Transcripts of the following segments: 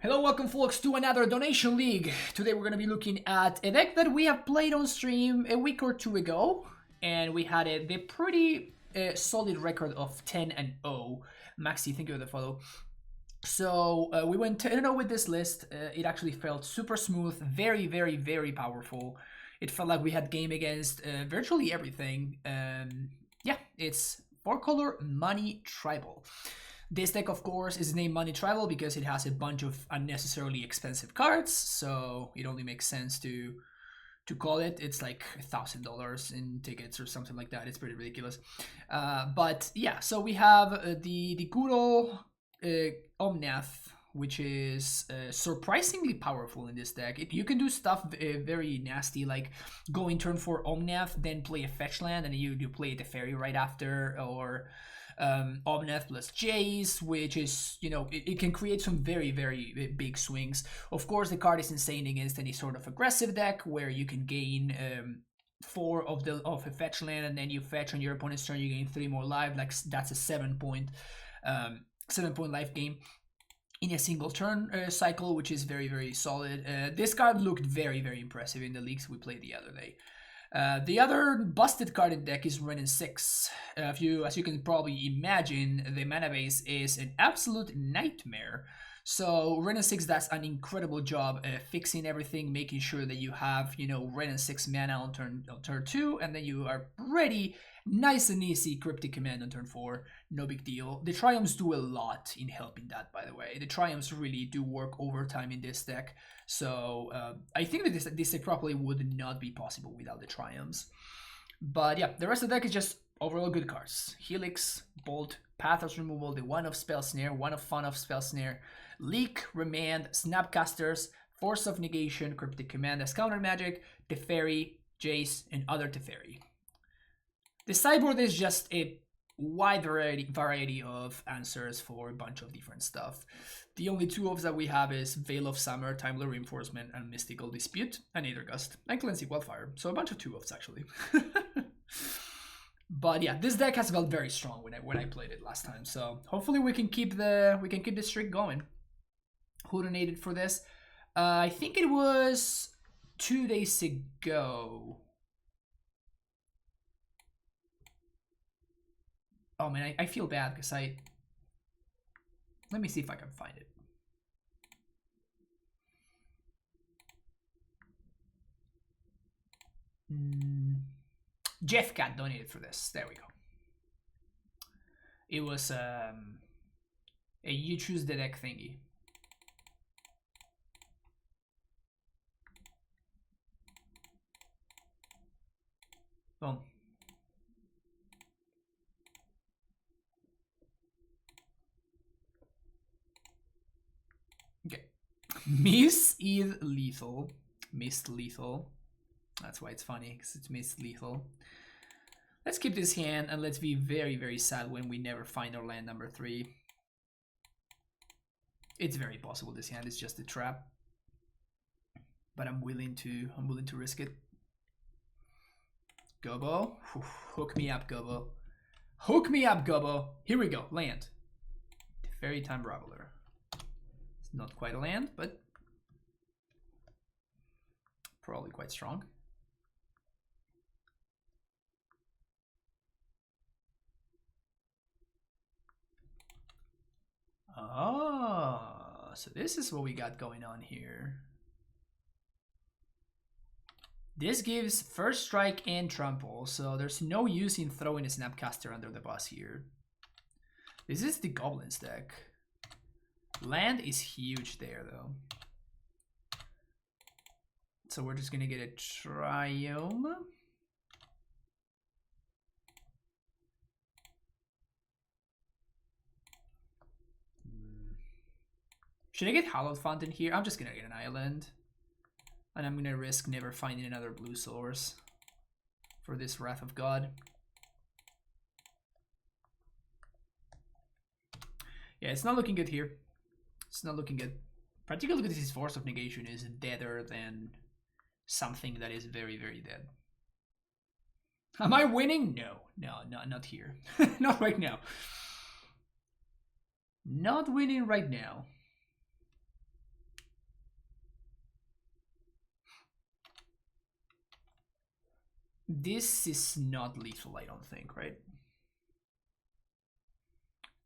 Hello, welcome folks to another Donation League. Today we're going to be looking at a deck that we have played on stream a week or two ago. And we had the pretty solid record of 10-0. Maxi, thank you for the follow. So we went 10-0 with this list. It actually felt super smooth, very, very, very powerful. It felt like we had game against virtually everything. Yeah, it's 4-color Money Tribal. This deck, of course, is named Money Tribal because it has a bunch of unnecessarily expensive cards, so it only makes sense to call it. It's like $1,000 in tickets or something like that. It's pretty ridiculous. But yeah, so we have the good old Omnath, which is surprisingly powerful in this deck. You can do stuff very nasty, like go in turn 4 Omnath, then play a fetch land, and you play a Teferi right after, or Omnath plus Jace, which is, you know, it can create some very, very big swings. Of course, the card is insane against any sort of aggressive deck where you can gain 4 of a fetch land, and then you fetch on your opponent's turn, you gain 3 more life. Like that's a 7-point life gain in a single turn cycle, which is very, very solid. This card looked very, very impressive in the leagues we played the other day. The other busted card in the deck is Renin 6. As you can probably imagine, the mana base is an absolute nightmare. So Renin 6 does an incredible job fixing everything, making sure that you have, you know, Renin 6 mana on turn 2, and then you are ready. Nice and easy Cryptic Command on turn 4, no big deal. The Triumphs do a lot in helping that, by the way. The Triumphs really do work overtime in this deck. So I think that this deck probably would not be possible without the Triumphs. But yeah, the rest of the deck is just overall good cards. Helix, Bolt, Pathos Removal, the 1 of Spell Snare, 1 of Fun of Spell Snare, Leak, Remand, Snapcasters, Force of Negation, Cryptic Command as counter magic, Teferi, Jace, and other Teferi. The sideboard is just a wide variety of answers for a bunch of different stuff. The only 2 ofs that we have is Veil of Summer, Timely Reinforcement, and Mystical Dispute, and Aether Gust, and Cleansing Wildfire. So a bunch of 2 ofs actually. But yeah, this deck has felt very strong when I played it last time. So hopefully we can keep the streak going. Who donated for this? I think it was 2 days ago. Oh man, I feel bad because let me see if I can find it. Jeff Cat donated for this. There we go. It was a you choose the deck thingy. Boom. Okay. Miss is lethal. Missed lethal. That's why it's funny, because it's Miss Lethal. Let's keep this hand, and let's be very, very sad when we never find our land number 3. It's very possible this hand is just a trap, but I'm willing to risk it. Gobo, hook me up, Gobo. Hook me up, Gobo. Here we go, land. Fairy Time Raveler. It's not quite a land, but probably quite strong. Oh, so this is what we got going on here. This gives first strike and trample, so there's no use in throwing a Snapcaster under the bus here. This is the Goblins deck. Land is huge there, though. So we're just gonna get a Triome. Should I get Hallowed Fountain here? I'm just gonna get an island. And I'm gonna risk never finding another blue source for this Wrath of God. Yeah, it's not looking good here. It's not looking good. Particularly because his Force of Negation is deader than something that is very, very dead. Am I winning? No, not here. Not right now. Not winning right now. This is not lethal, I don't think, right?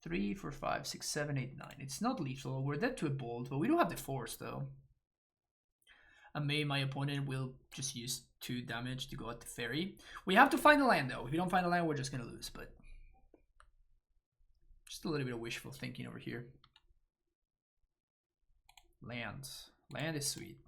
3, 4, 5, 6, 7, 8, 9. It's not lethal. We're dead to a bolt, but we do have the force though. And maybe my opponent will just use 2 damage to go at the ferry. We have to find a land though. If we don't find a land, we're just gonna lose, but just a little bit of wishful thinking over here. Land. Land is sweet.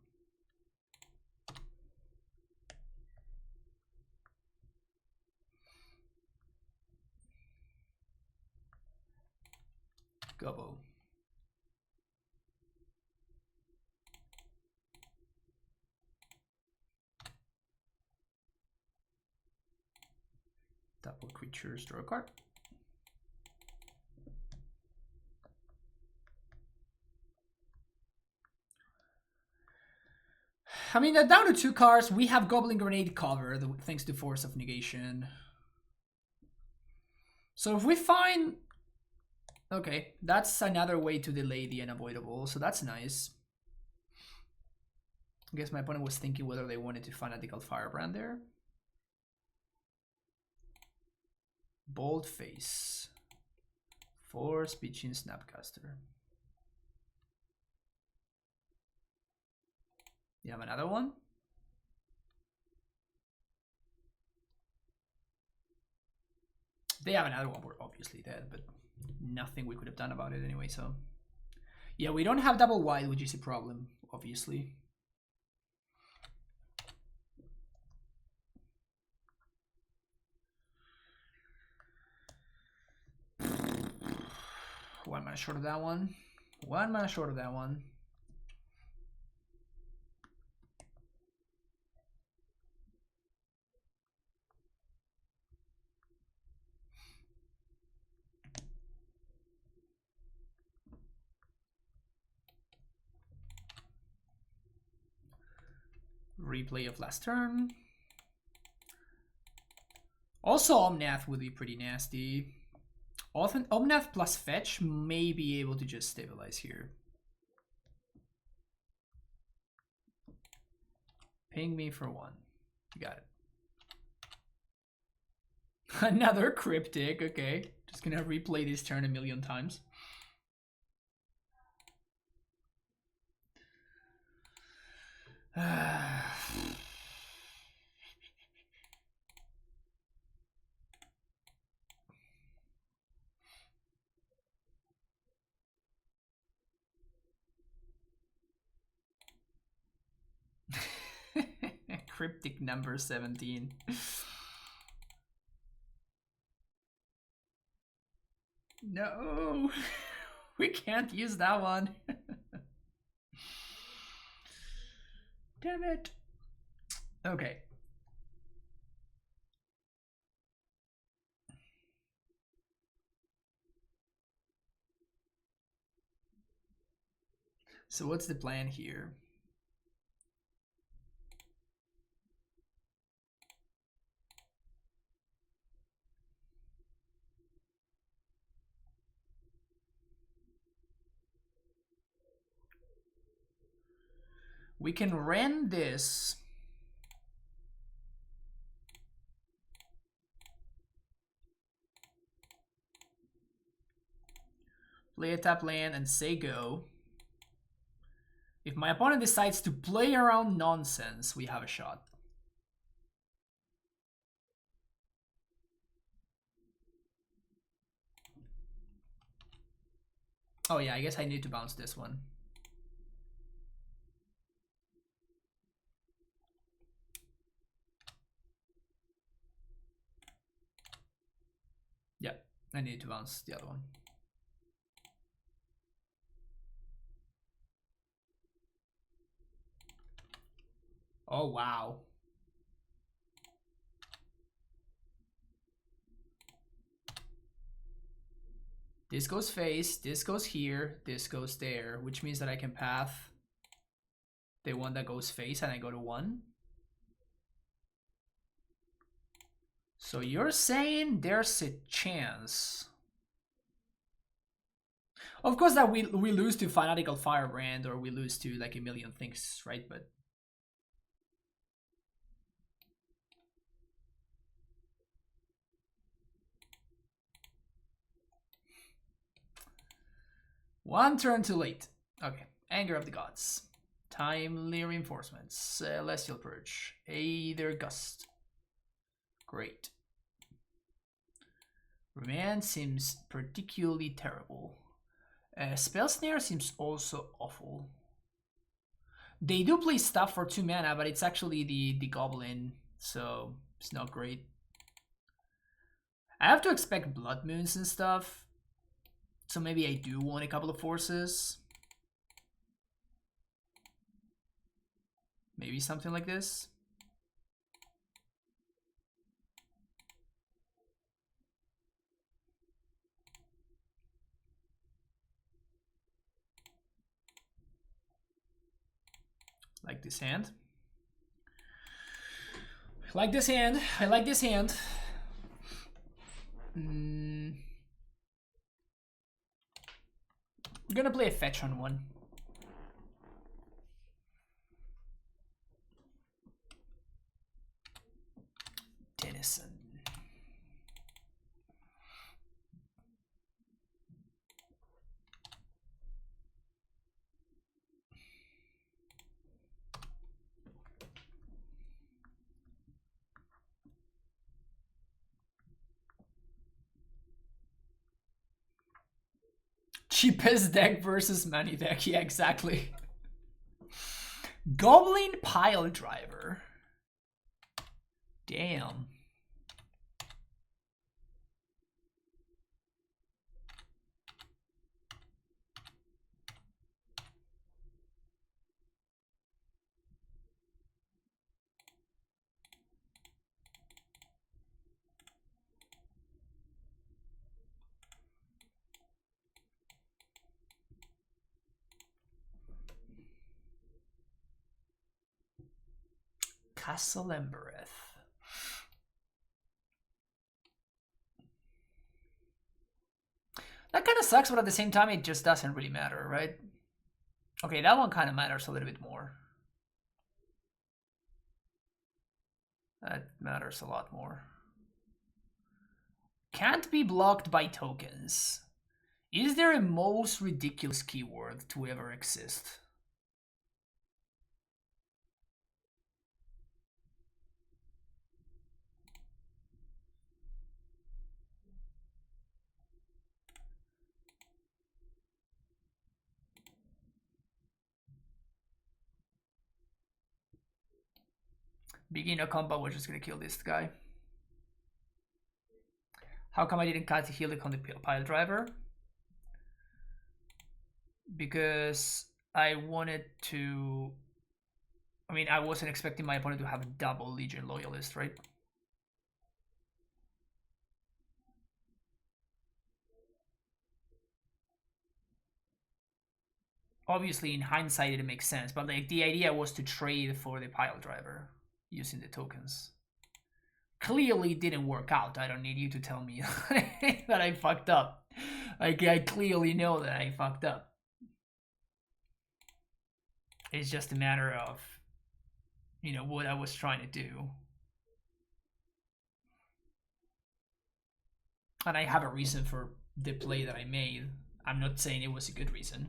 Gobble. Double creatures, draw a card. I mean, down to 2 cards. We have Goblin Grenade cover, thanks to Force of Negation. So if we find... Okay, that's another way to delay the unavoidable, so that's nice. I guess my opponent was thinking whether they wanted to Fanatical Firebrand there. Bold Face. Force, Pitching, Snapcaster. You have another one? They have another one, we're obviously dead, but nothing we could have done about it anyway, so... Yeah, we don't have double white, which is a problem, obviously. One mana short of that one. One mana short of that one. Replay of last turn. Also, Omnath would be pretty nasty. Often, Omnath plus fetch may be able to just stabilize here. Ping me for 1. You got it. Another cryptic, okay. Just gonna replay this turn 1,000,000 times. Cryptic number 17. No, we can't use that one. Damn it. Okay. So what's the plan here? We can rend this. Play a tap land and say go. If my opponent decides to play around nonsense, we have a shot. Oh yeah, I guess I need to bounce this one. Yeah, I need to bounce the other one. Oh, wow. This goes face, this goes here, this goes there, which means that I can path the one that goes face and I go to 1. So you're saying there's a chance. Of course that we lose to Fanatical Firebrand or we lose to like 1,000,000 things, right? But One turn too late. Okay. Anger of the Gods. Timely reinforcements. Celestial Purge. Aether Gust. Great. Remand seems particularly terrible. Spell Snare seems also awful. They do play stuff for 2 mana, but it's actually the Goblin, so it's not great. I have to expect Blood Moons and stuff, so maybe I do want a couple of forces. Maybe something like this. Like this hand. I like this hand. I like this hand. I'm gonna play a fetch on one. Denison. Cheapest deck versus money deck. Yeah, exactly. Goblin Pile Driver. Damn. Castle Embereth. That kind of sucks, but at the same time, it just doesn't really matter, right? Okay, that one kind of matters a little bit more. That matters a lot more. Can't be blocked by tokens. Is there a most ridiculous keyword to ever exist? Beginner combo was just gonna kill this guy. How come I didn't cast the Helix on the pile driver? Because I wanted to... I mean, I wasn't expecting my opponent to have a double Legion Loyalist, right? Obviously, in hindsight, it makes sense, but like the idea was to trade for the pile driver using the tokens. Clearly didn't work out. I don't need you to tell me that I fucked up. Like, I clearly know that I fucked up. It's just a matter of, you know, what I was trying to do. And I have a reason for the play that I made. I'm not saying it was a good reason.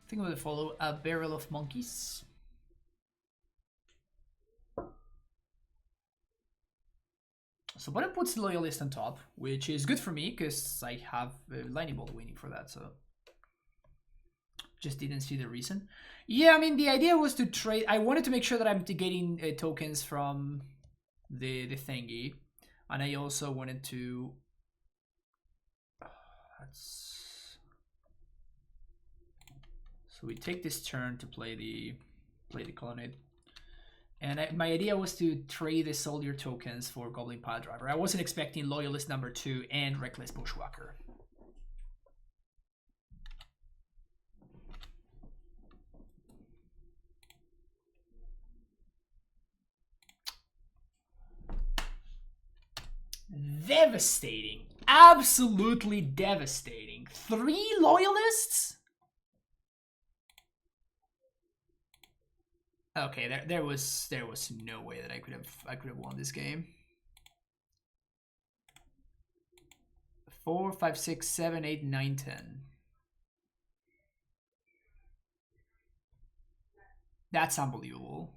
I think I'm gonna follow a barrel of monkeys. So Bottom puts Loyalist on top, which is good for me because I have Lightning Bolt waiting for that, so just didn't see the reason. Yeah, I mean, the idea was to trade. I wanted to make sure that I'm getting tokens from the thingy, and I also wanted to... So we take this turn to play the Colonnade. And my idea was to trade the Soldier tokens for Goblin Pile Driver. I wasn't expecting Loyalist number 2 and Reckless Bushwhacker. Devastating. Absolutely devastating. 3 Loyalists? Okay, there was no way that I could have won this game. 4, 5, 6, 7, 8, 9, 10. That's unbelievable.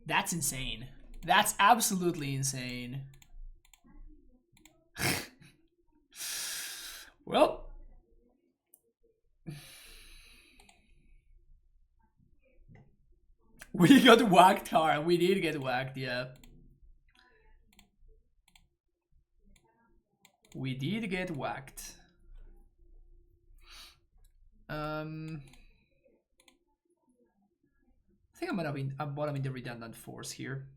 That's insane. That's absolutely insane. Well, we got whacked hard. We did get whacked, yeah. We did get whacked. I think I'm bottoming the redundant force here.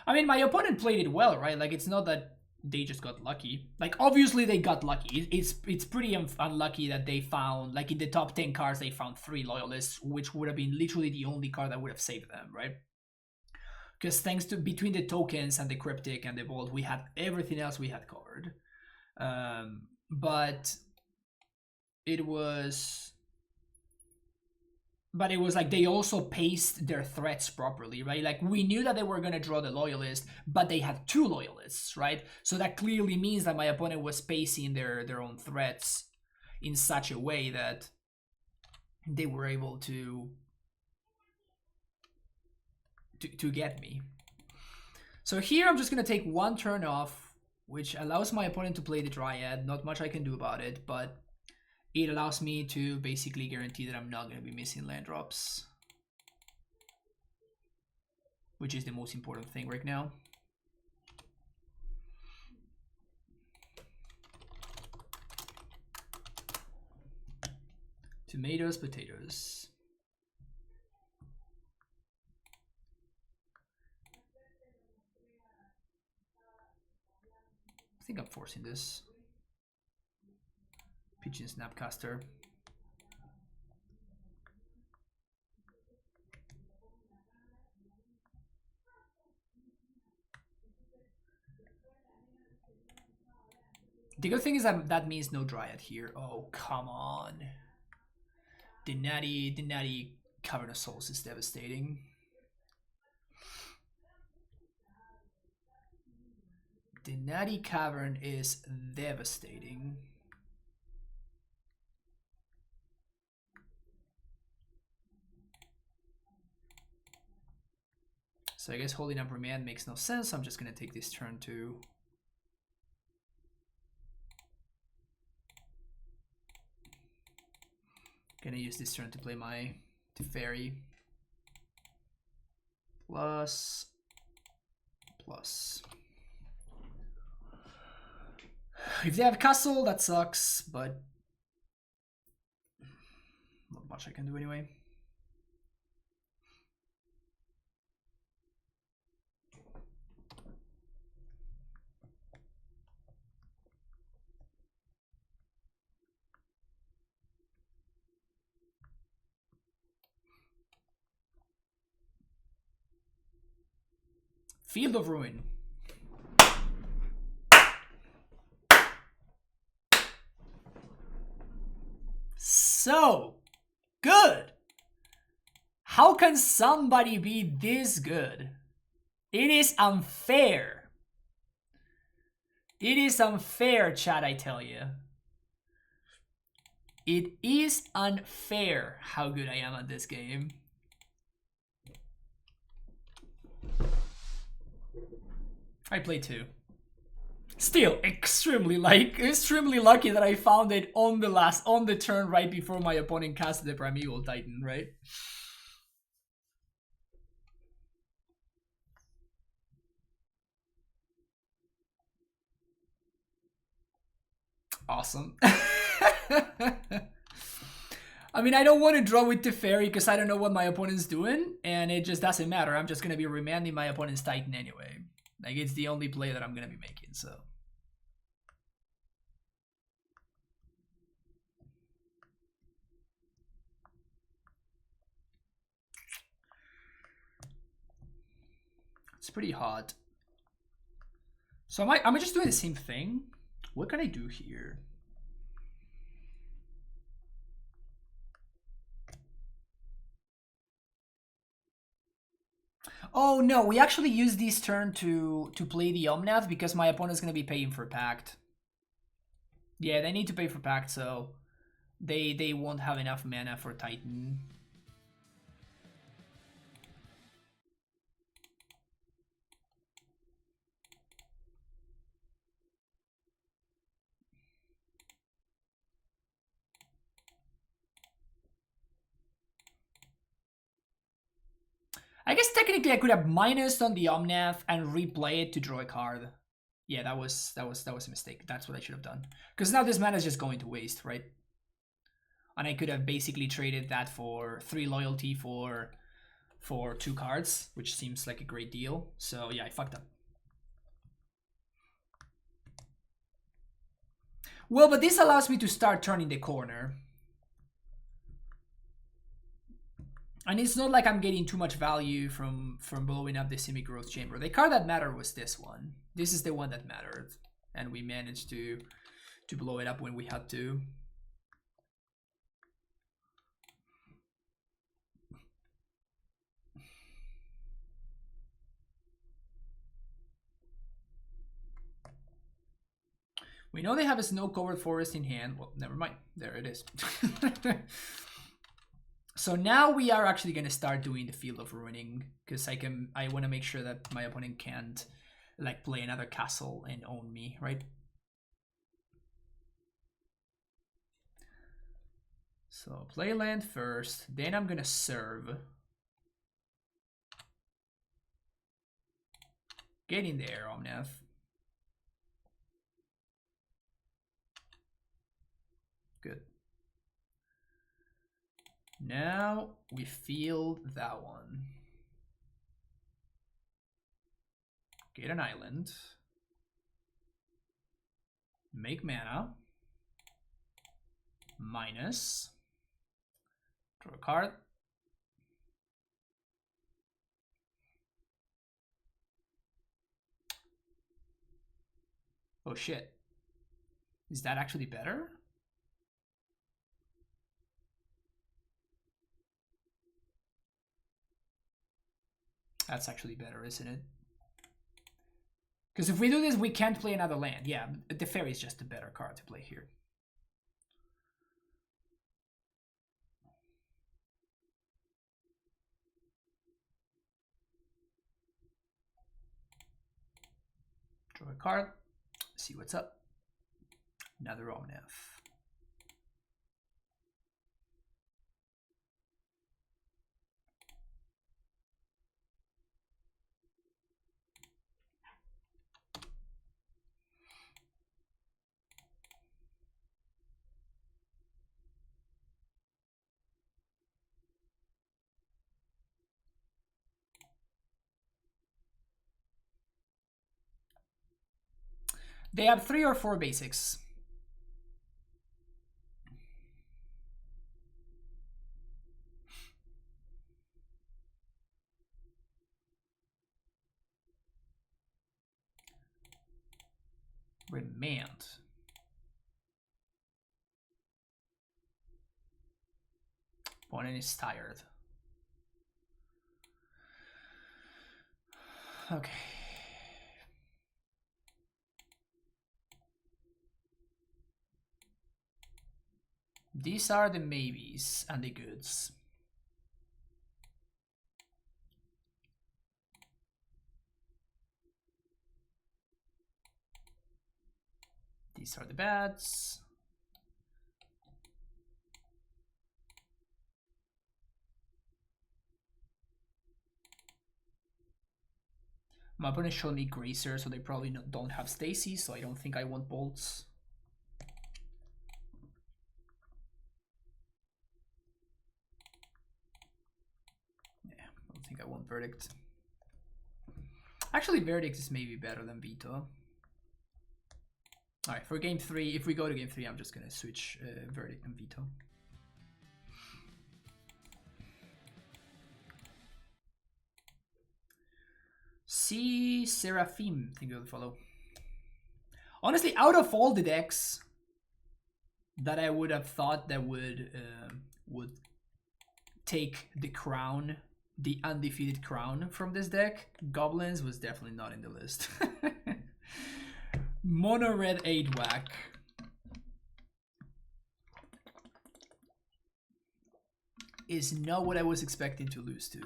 I mean, my opponent played it well, right? Like, it's not that they just got lucky. Like, obviously they got lucky. It's pretty unlucky that they found, like, in the top 10 cards, they found 3 Loyalists, which would have been literally the only card that would have saved them, right? Because thanks to between the tokens and the cryptic and the vault, we had everything else we had covered. But it was like they also paced their threats properly, right? Like, we knew that they were going to draw the Loyalist, but they had 2 Loyalists, right? So that clearly means that my opponent was pacing their own threats in such a way that they were able to get me. So here I'm just going to take 1 turn off, which allows my opponent to play the Dryad. Not much I can do about it, but it allows me to basically guarantee that I'm not going to be missing land drops, which is the most important thing right now. Tomatoes, potatoes. I think I'm forcing this. Pigeon Snapcaster. The good thing is that means no Dryad here. Oh, come on. The natty Cavern of Souls is devastating. The natty Cavern is devastating. So I guess holding up Remand makes no sense. I'm just going to take this turn to... Gonna use this turn to play my Teferi. Plus. If they have Castle, that sucks, but not much I can do anyway. Field of Ruin. So good. How can somebody be this good? It is unfair. It is unfair, chat, I tell you. It is unfair how good I am at this game. I played 2. Still extremely lucky that I found it on the turn right before my opponent casted the Primeval Titan, right? Awesome. I mean, I don't want to draw with Teferi because I don't know what my opponent's doing, and it just doesn't matter. I'm just going to be remanding my opponent's Titan anyway. Like, it's the only play that I'm going to be making, so. It's pretty hot. So am I just doing the same thing? What can I do here? Oh no, we actually use this turn to play the Omnath because my opponent's gonna be paying for Pact. Yeah, they need to pay for Pact, so they won't have enough mana for Titan. I guess technically I could have minus on the Omnath and replay it to draw a card. Yeah, that was a mistake. That's what I should have done. Because now this mana is just going to waste, right? And I could have basically traded that for 3 loyalty for 2 cards, which seems like a great deal. So yeah, I fucked up. Well, but this allows me to start turning the corner. And it's not like I'm getting too much value from blowing up the semi-growth chamber. The card that mattered was this one. This is the one that mattered. And we managed to blow it up when we had to. We know they have a snow-covered forest in hand. Well, never mind. There it is. So now we are actually going to start doing the Field of Ruining, because I want to make sure that my opponent can't like play another castle and own me, right? So play land first, then I'm going to serve. Get in there, Omnath. Good. Now we field that one. Get an island. Make mana. Minus. Draw a card. Oh shit. Is that actually better? That's actually better, isn't it? Because if we do this, we can't play another land. Yeah, the fairy is just a better card to play here. Draw a card. See what's up. Another Omnath. They have 3 or 4 basics. Remand. Opponent is tired. Okay. These are the maybes and the goods. These are the bads. My opponent showed me Gracer, so they probably don't have Stacy, so I don't think I want bolts. Yeah, I don't think I want Verdict. Actually, Verdict is maybe better than Veto. Alright, for game 3, if we go to game 3, I'm just gonna switch Verdict and Veto. See Seraphim, thank you for the follow. Honestly, out of all the decks that I would have thought that would take the crown the undefeated crown from this deck. Goblins was definitely not in the list. Mono red 8 whack. Is not what I was expecting to lose to.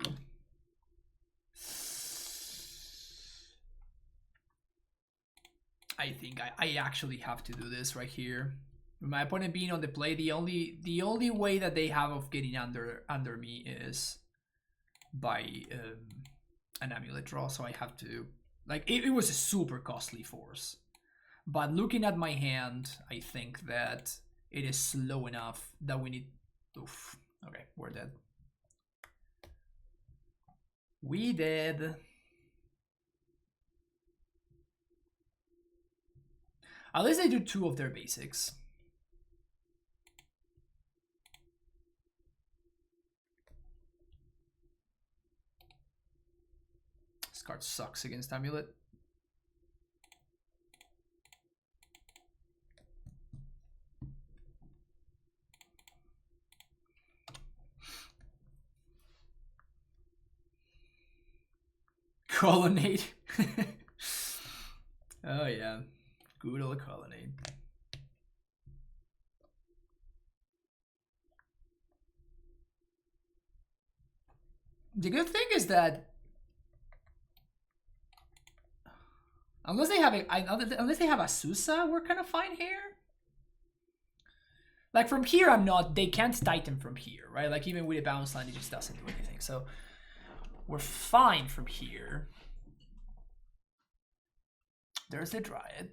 I think I actually have to do this right here. My opponent being on the play, the only way that they have of getting under me is by an AmuLIT draw. So I have to, like, it was a super costly force. But looking at my hand, I think that it is slow enough that we need. Oof. Okay, we're dead. We dead. At least they do 2 of their basics. This card sucks against AmuLIT. Colonnade. Oh yeah, good old colonnade. The good thing is that unless they have a Susa, we're kind of fine here. Like from here, I'm not. They can't Titan from here, right? Like even with a bounce line, it just doesn't do anything. So we're fine from here. There's the Dryad.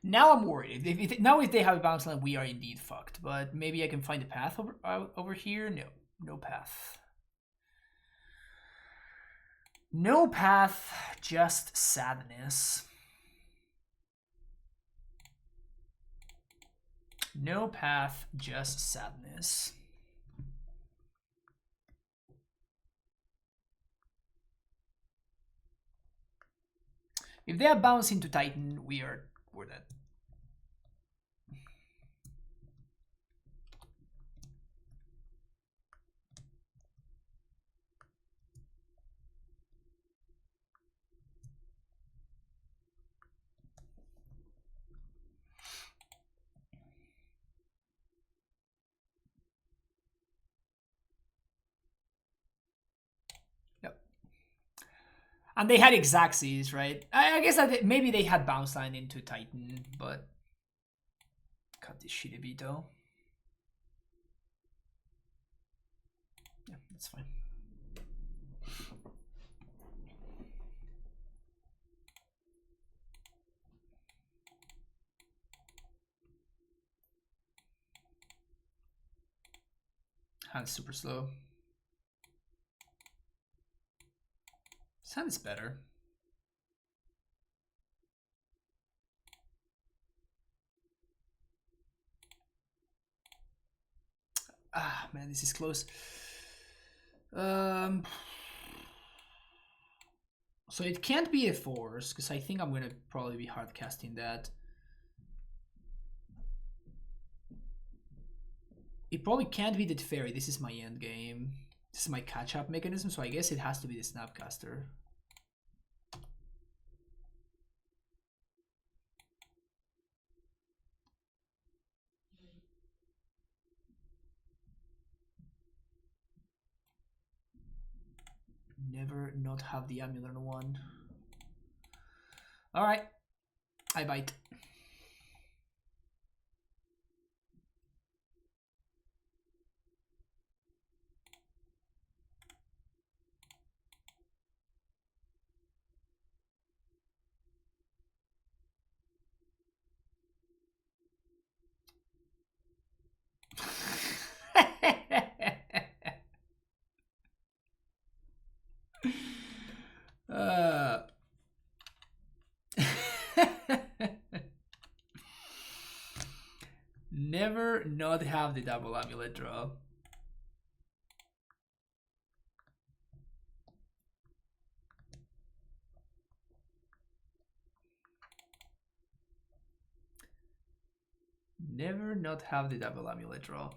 Now I'm worried. If they have a bounce line, we are indeed fucked. But maybe I can find a path over here. No, no path. No path, just sadness. No path, just sadness. If they are bouncing to Titan, we're dead. And they had Xaxes, right? I guess maybe they had bounce line into Titan, but cut this shit a bit though. Yeah, that's fine. Hand's super slow. Sounds better. Ah, man, this is close. So it can't be a force, because I think I'm going to probably be hard casting that. It probably can't be the Teferi. This is my end game. This is my catch-up mechanism, so I guess it has to be the Snapcaster. Never not have the AmuLIT one. Alright. I bite. Never not have the double AmuLIT draw. never not have the double AmuLIT draw.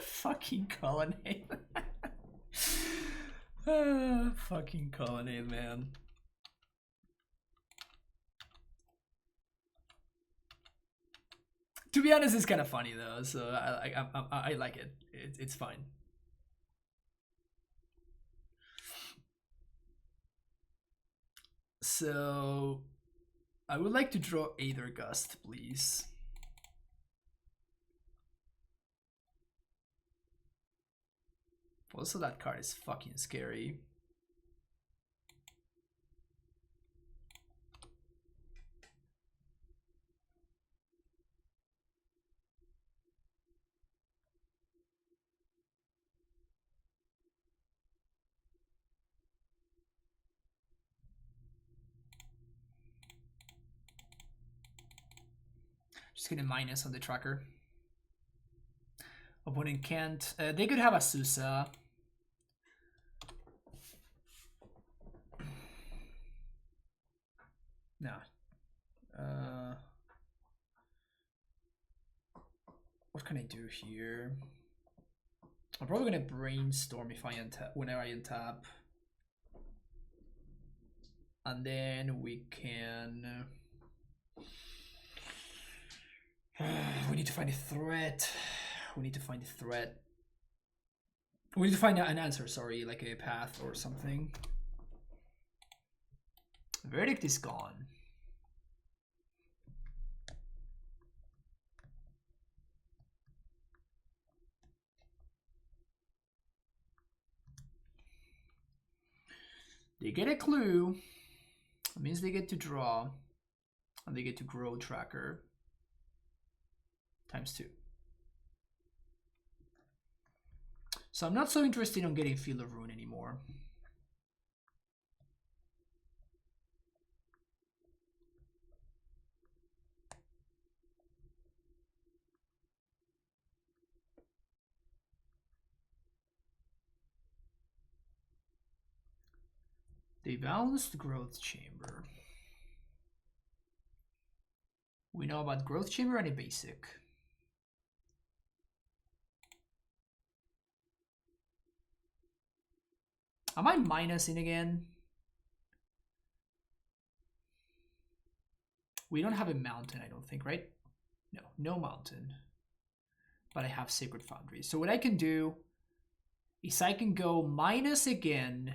Fucking colonnade. Fucking colonnade, man. To be honest, it's kind of funny though, so I like it. It's fine. So I would like to draw Aether Gust, please. Also, that card is fucking scary. Just gonna minus on the tracker. Opponent can't. They could have a Susa. No. What can I do here? I'm probably gonna brainstorm if I untap whenever I untap. And then we can. We need to find a threat. We need to find a threat. We need to find an answer, sorry, like a path or something. Verdict is gone. They get a clue. That means they get to draw. And they get to grow tracker. ×2. So I'm not so interested in getting Field of Ruin anymore. They balanced Growth Chamber. We know about Growth Chamber and a basic. Am I minusing again? We don't have a mountain, I don't think, right? No, no mountain. But I have Sacred Foundry. So what I can do is I can go minus again,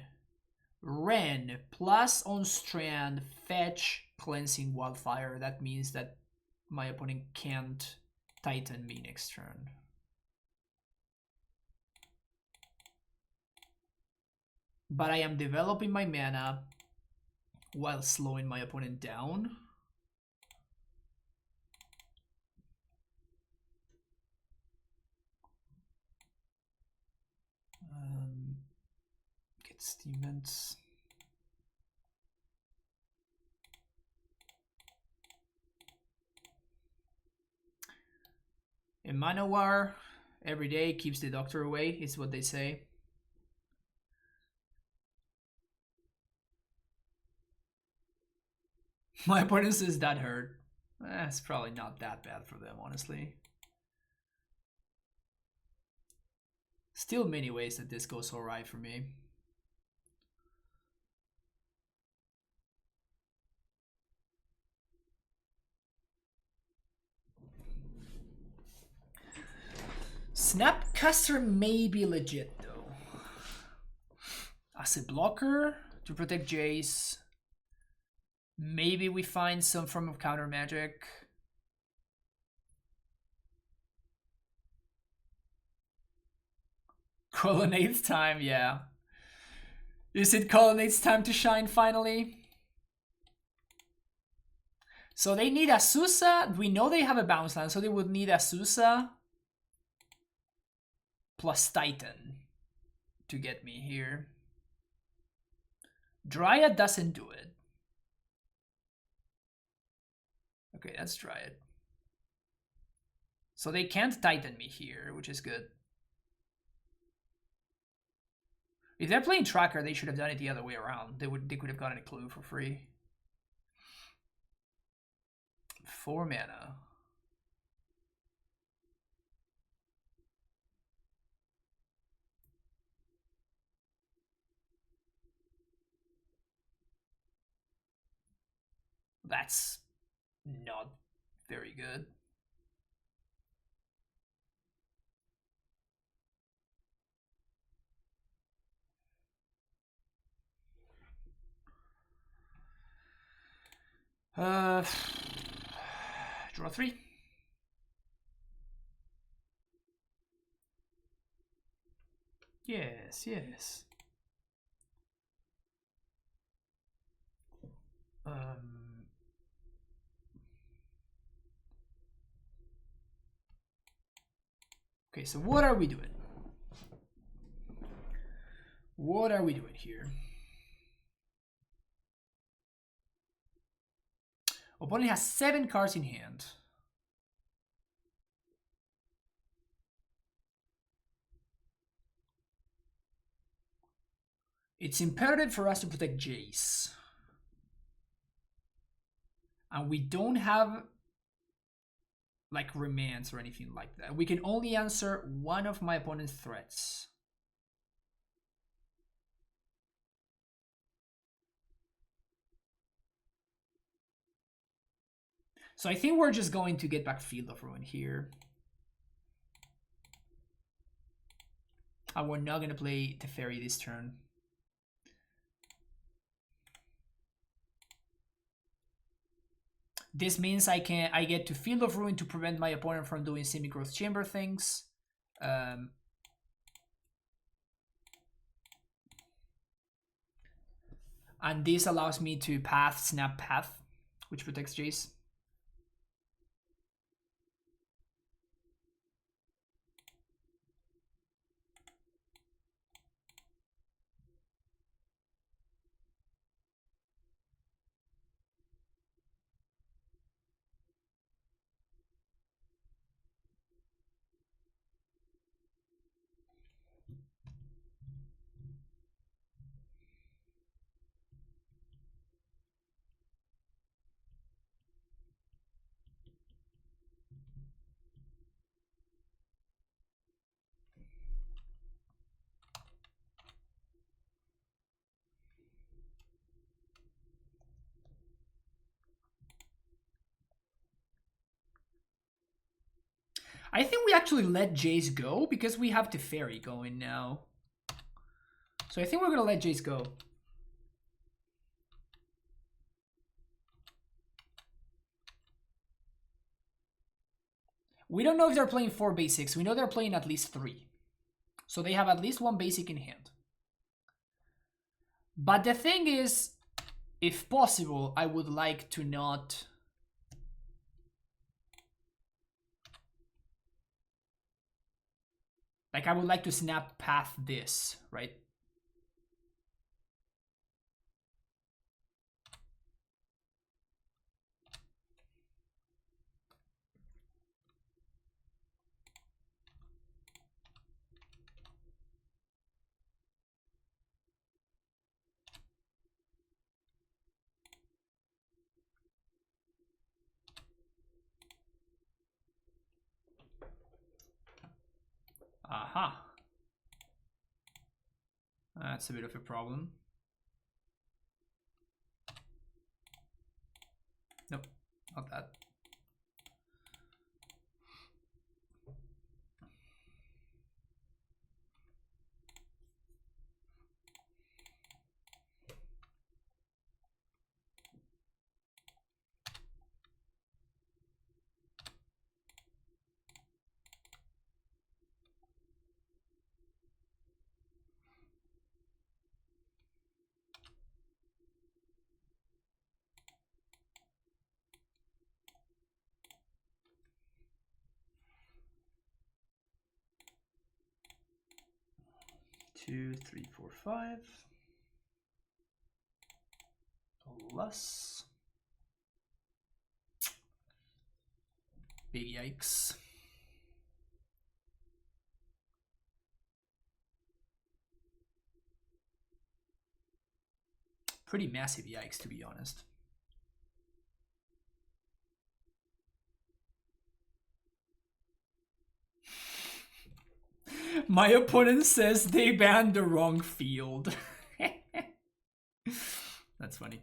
Ren, plus on Strand, fetch, Cleansing Wildfire. That means that my opponent can't Titan me next turn. But I am developing my mana while slowing my opponent down. Get Stevens. A Manowar every day keeps the doctor away, is what they say. My opponent says that hurt. It's probably not that bad for them, honestly. Still many ways that this goes alright for me. Snapcaster may be legit though. As a blocker to protect Jace. Maybe we find some form of counter magic. Colonnade's time, yeah. Is it Colonnade's time to shine finally? So they need a Susa. We know they have a bounce land, so they would need a Susa plus Titan to get me here. Dryad doesn't do it. Okay, that's Dryad. So they can't Titan me here, which is good. If they're playing Tracker, they should have done it the other way around. They could have gotten a clue for free. 4 mana. That's not very good. Draw 3. Yes, yes. Okay, so what are we doing? What are we doing here? Opponent has 7 cards in hand. It's imperative for us to protect Jace. And we don't have like remands or anything like that. We can only answer one of my opponent's threats. So I think we're just going to get back Field of Ruin here. And we're not going to play Teferi this turn. This means I get to Field of Ruin to prevent my opponent from doing semi-growth chamber things. And this allows me to snap path, which protects Jace. I think we actually let Jace go because we have Teferi going now. So I think we're going to let Jace go. We don't know if they're playing 4 basics. We know they're playing at least 3. So they have at least 1 basic in hand. But the thing is, if possible, I would like to not... Like, I would like to snap path this, right? Aha. That's a bit of a problem. Nope, not that. Two, three, four, five. plus. Big yikes. Pretty massive yikes, to be honest. My opponent says they banned the wrong field. That's funny.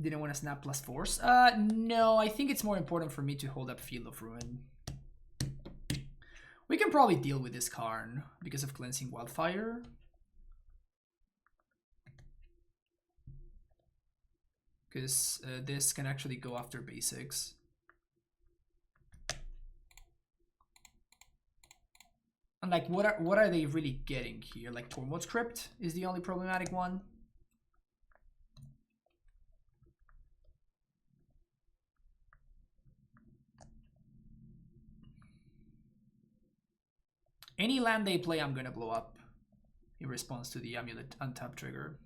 Didn't want to snap plus force? No, I think it's more important for me to hold up Field of Ruin. We can probably deal with this Karn because of Cleansing Wildfire. Because this can actually go after basics. And like, what are they really getting here? Like, Tormod's Crypt is the only problematic one. Any land they play, I'm gonna blow up in response to the AmuLIT untap trigger.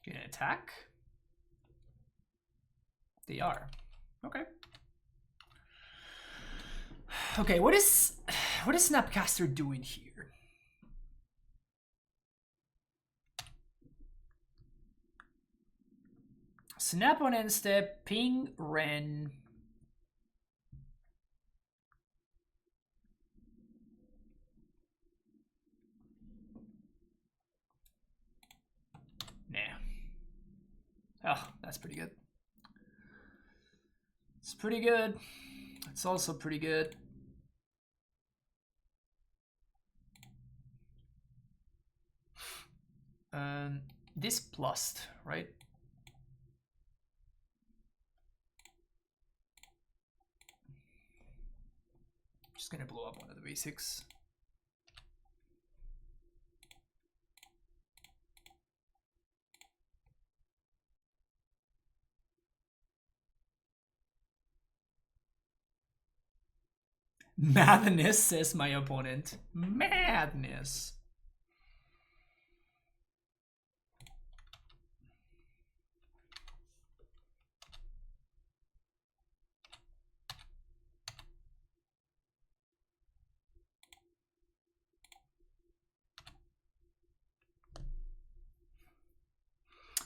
Gonna attack. They are. Okay. Okay, what is Snapcaster doing here? Snap on end step, ping Ren. Nah. Oh, that's pretty good. It's pretty good. It's also pretty good. This plus, right? Just gonna blow up one of the basics. Madness, says my opponent. Madness.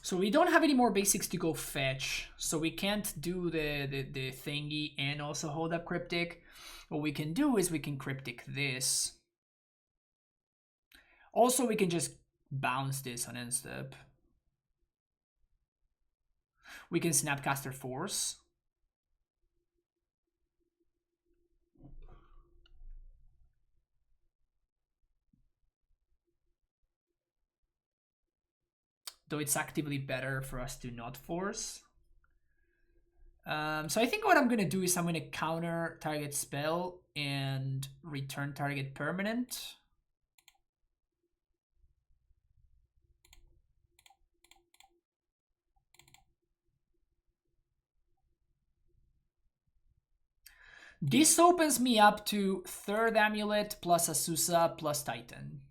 So we don't have any more basics to go fetch, so we can't do the thingy and also hold up Cryptic. What we can do is we can Cryptic this. Also, we can just bounce this on end step. We can Snapcaster Force. Though it's actively better for us to not force. So I think what I'm going to do is I'm going to counter target spell and return target permanent. This opens me up to third AmuLIT plus Asusa plus Titan.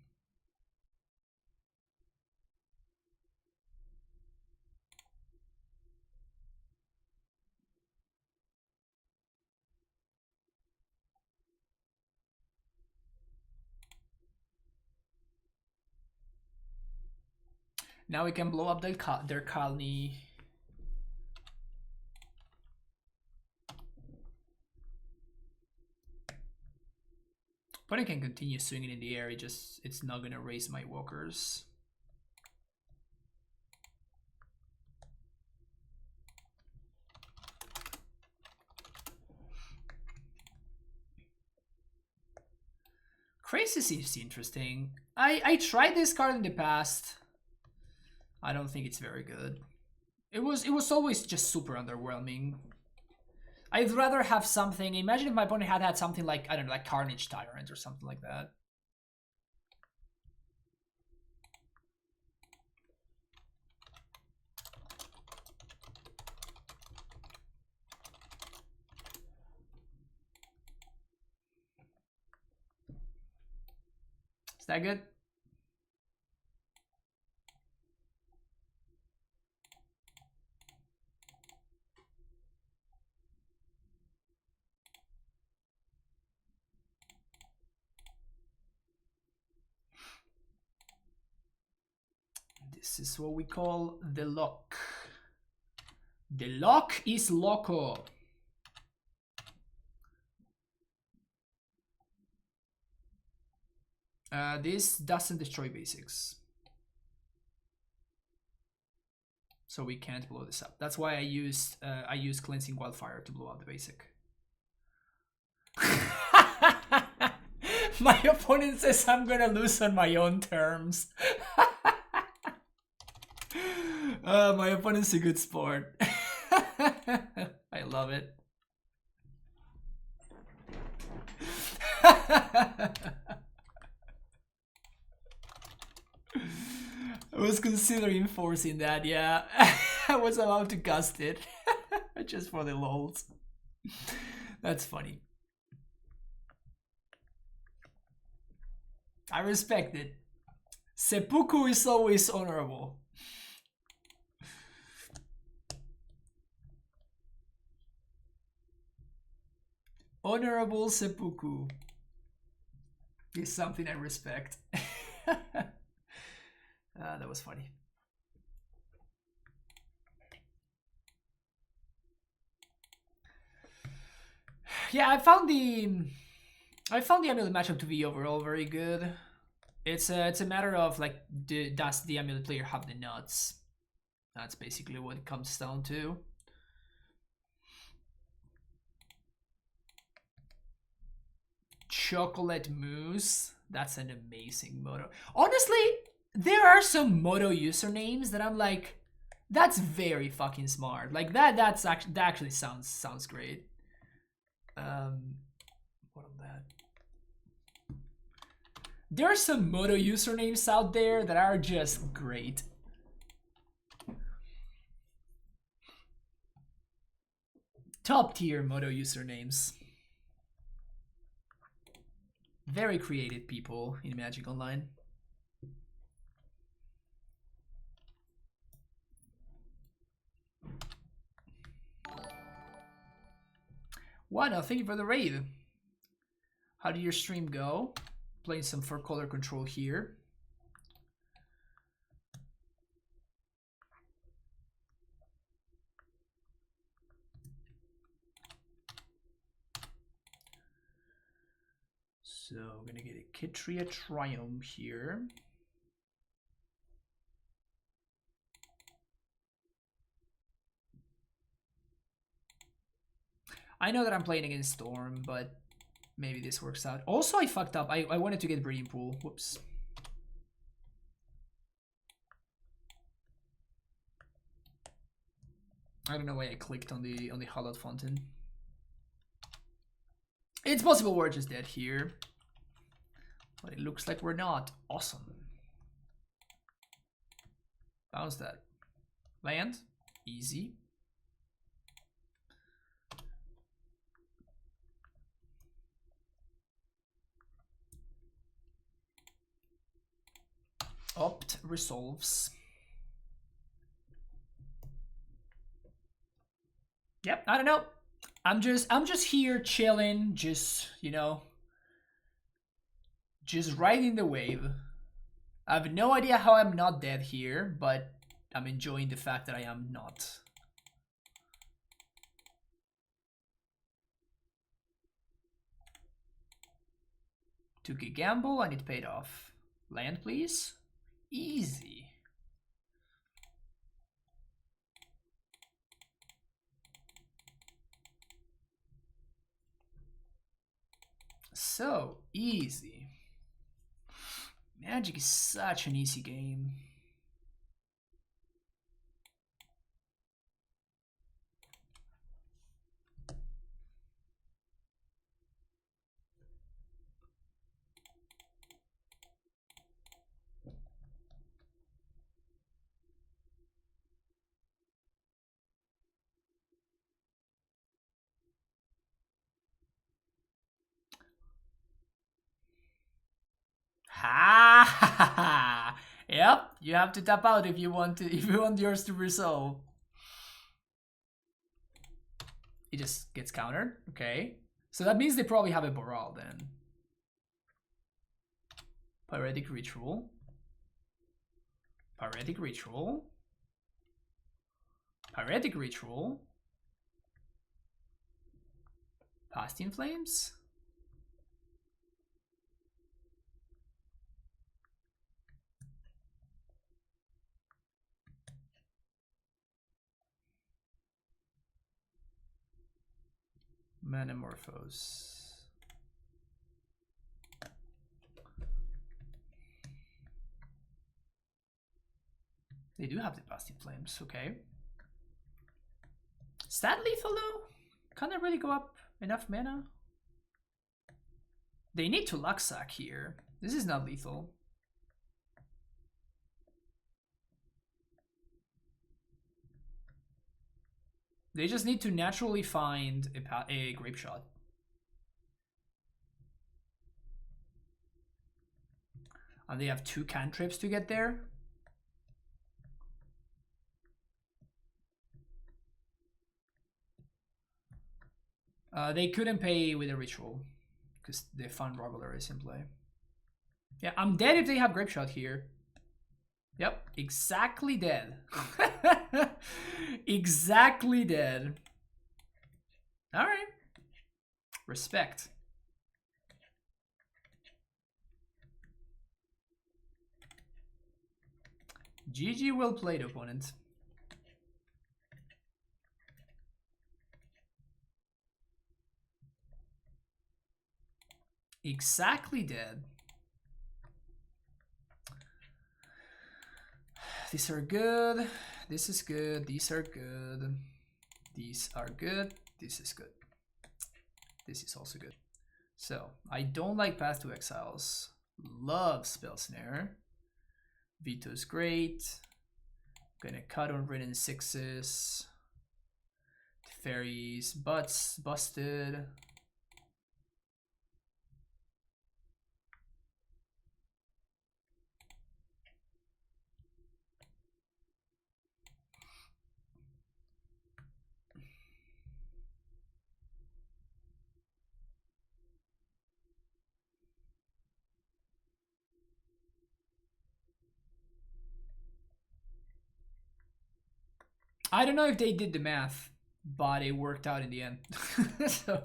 Now we can blow up their colony. But I can continue swinging in the air, it's not gonna raise my walkers. Crisis is interesting. I tried this card in the past. I don't think it's very good. It was always just super underwhelming. I'd rather have something. Imagine if my opponent had something like, I don't know, like Carnage Tyrant or something like that. Is that good? This is what we call the lock. The lock is loco. This doesn't destroy basics. So we can't blow this up. That's why I used Cleansing Wildfire to blow out the basic. My opponent says I'm gonna lose on my own terms. My opponent's a good sport. I love it. I was considering forcing that, yeah. I was about to cast it. Just for the lols. That's funny. I respect it. Seppuku is always honorable. Honorable seppuku is something I respect. That was funny. Yeah, I found the AmuLIT matchup to be overall very good. It's a matter of like, does the AmuLIT player have the nuts? That's basically what it comes down to. Chocolate mousse. That's an amazing motto. Honestly, there are some motto usernames that I'm like, that's very fucking smart. Like that actually sounds great. What on that? There are some motto usernames out there that are just great. Top tier motto usernames. Very creative people in Magic Online. Wano, thank you for the raid. How did your stream go? Playing some 4-color control here. So I'm gonna get a Kitria Triumph here. I know that I'm playing against Storm, but maybe this works out. Also, I fucked up. I wanted to get Breeding Pool. Whoops. I don't know why I clicked on the Hollowed Fountain. It's possible we're just dead here, but it looks like we're not. Awesome. Bounce that. Land. Easy. Opt resolves. Yep, I don't know. I'm just here chilling, just, you know, just riding the wave. I have no idea how I'm not dead here, but I'm enjoying the fact that I am not. Took a gamble and it paid off. Land, please. Easy. So easy. Magic is such an easy game. Ha ha ha ha! Yep, you have to tap out if you want to. If you want yours to resolve. It just gets countered. Okay, so that means they probably have a Boral then. Pyretic Ritual. Pyretic Ritual. Pyretic Ritual. Past in Flames. Manamorphose. They do have the Past in Flames, okay. Stat lethal though? Can't they really go up enough mana? They need to luck sack here. This is not lethal. They just need to naturally find a Grape Shot. And they have 2 cantrips to get there. They couldn't pay with a ritual because the Fun Robbler is in play. Yeah, I'm dead if they have Grape Shot here. Yep, exactly dead. Exactly dead. All right. Respect. GG, well played, opponent. Exactly dead. These are good. This is good. These are good. These are good. This is good. This is also good. So, I don't like Path to Exiles. Love Spell Snare. Veto's great. Gonna cut on Written 6s. Fairies, butts, busted. I don't know if they did the math, but it worked out in the end. So,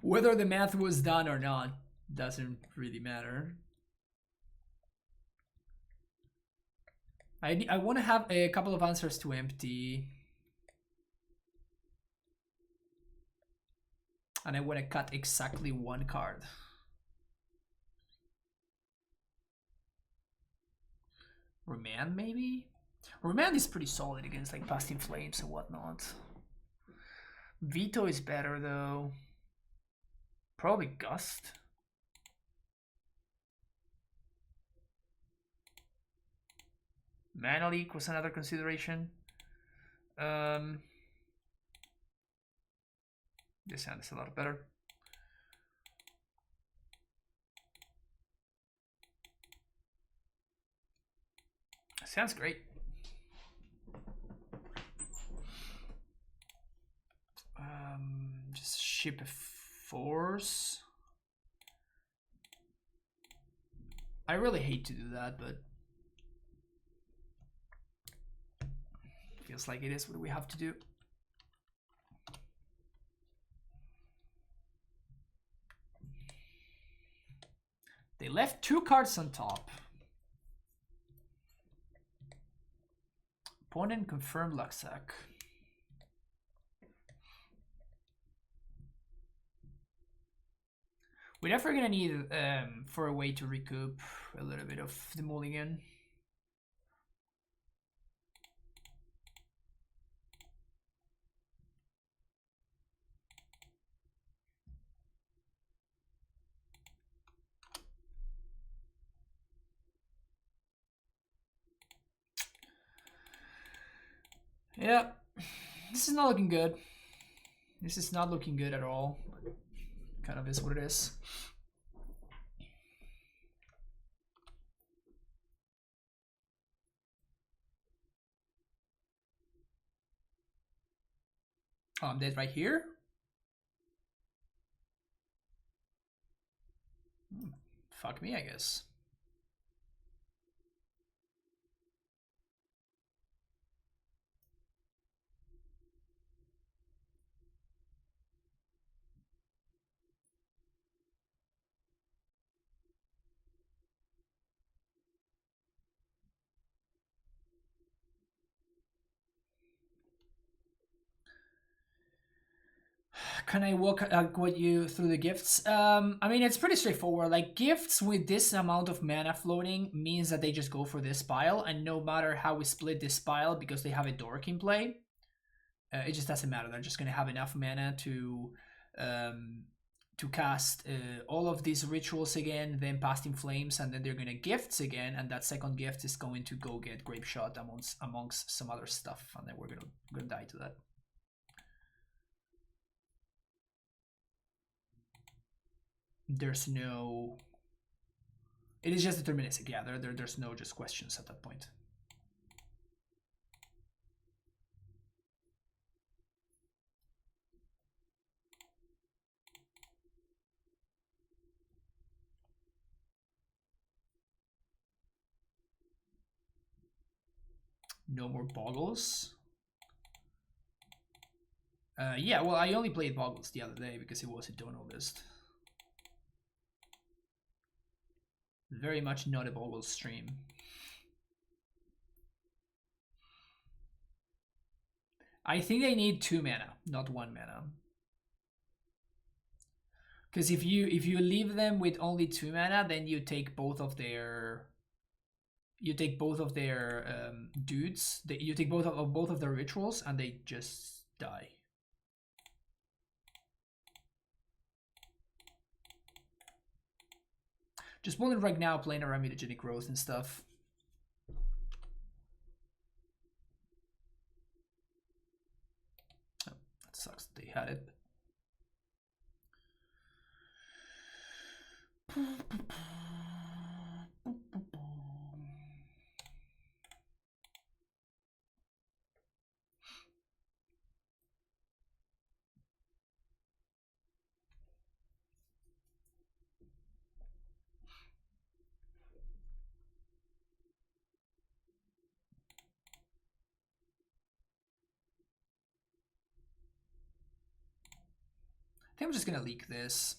whether the math was done or not doesn't really matter. I want to have a couple of answers to empty. And I want to cut exactly 1 card. Remand, maybe? Remand is pretty solid against like Past in Flames and whatnot. Veto is better though. Probably Gust. Mana Leak was another consideration. This hand is a lot better. Sounds great. Just ship a force. I really hate to do that, but feels like it is what we have to do. They left 2 cards on top. Opponent confirmed Luxac. We're definitely gonna need for a way to recoup a little bit of the mulligan. Yeah, this is not looking good. This is not looking good at all. Kind of is what it is. Oh, I'm dead right here. Fuck me, I guess. Can I walk you through the gifts? I mean, it's pretty straightforward. Like, gifts with this amount of mana floating means that they just go for this pile, and no matter how we split this pile, because they have a dork in play, it just doesn't matter. They're just gonna have enough mana to cast all of these rituals again, then Past in Flames, and then they're gonna gifts again, and that second gift is going to go get Grape Shot amongst some other stuff, and then we're gonna die to that. There's no... It is just deterministic, yeah, there's no just questions at that point. No more Boggles. Yeah, well, I only played Boggles the other day because it was a donor list. Very much not a Boggles stream. I think they need 2 mana, not 1 mana. Because if you leave them with only 2 mana, then you take both of their dudes. You take both of their rituals, and they just die. Just wondering right now, playing around mutagenic growth and stuff. Oh, that sucks. They had it. I think I'm just gonna leak this.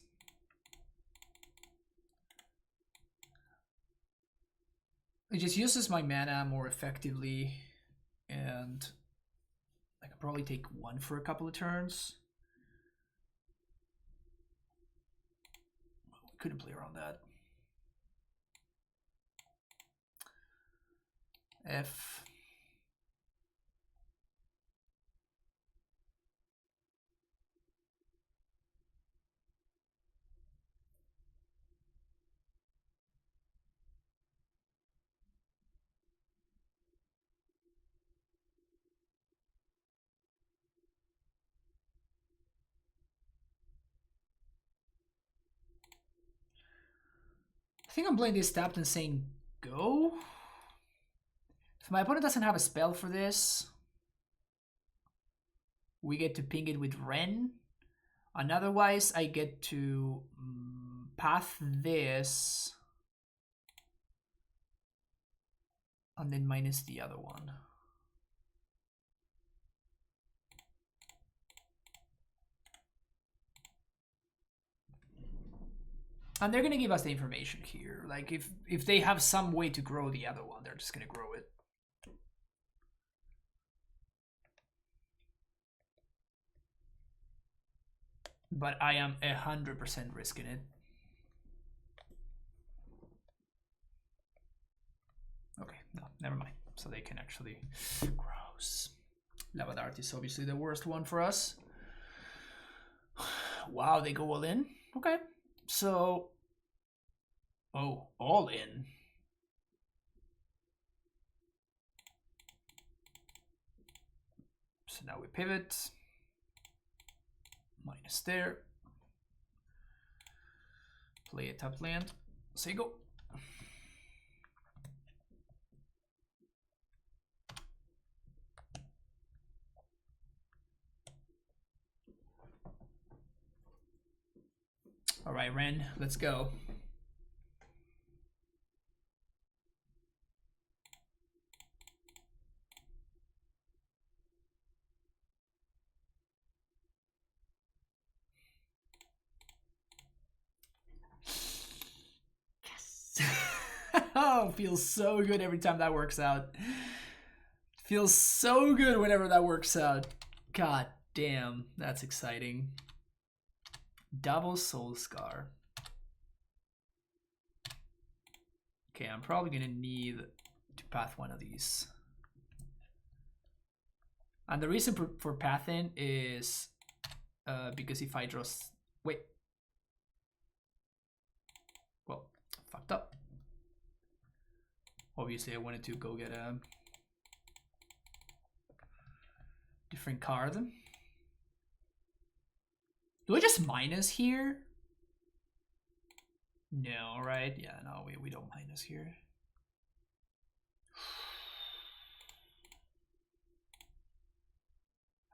It just uses my mana more effectively, and I can probably take 1 for a couple of turns. We couldn't play around that. F. I think I'm playing this tapped and saying go. If my opponent doesn't have a spell for this, we get to ping it with Ren. And otherwise, I get to path this and then minus the other one. And they're gonna give us the information here. Like if they have some way to grow the other one, they're just gonna grow it. But I am 100% risking it. No, never mind. So they can actually... Gross. Lava Dart is obviously the worst one for us. Wow, they go all in? Okay. So... Oh, all in. So now we pivot. Minus there. Play a top land. So you go. All right, Ren, let's go. Yes. Oh, feels so good every time that works out. Feels so good whenever that works out. God damn, that's exciting. Double Soul Scar. Okay, I'm probably gonna need to path one of these. And the reason for pathing is because if I draw... Wait. Well, fucked up. Obviously, I wanted to go get a different card. Do I just minus here? No, right? Yeah, no, we don't minus here.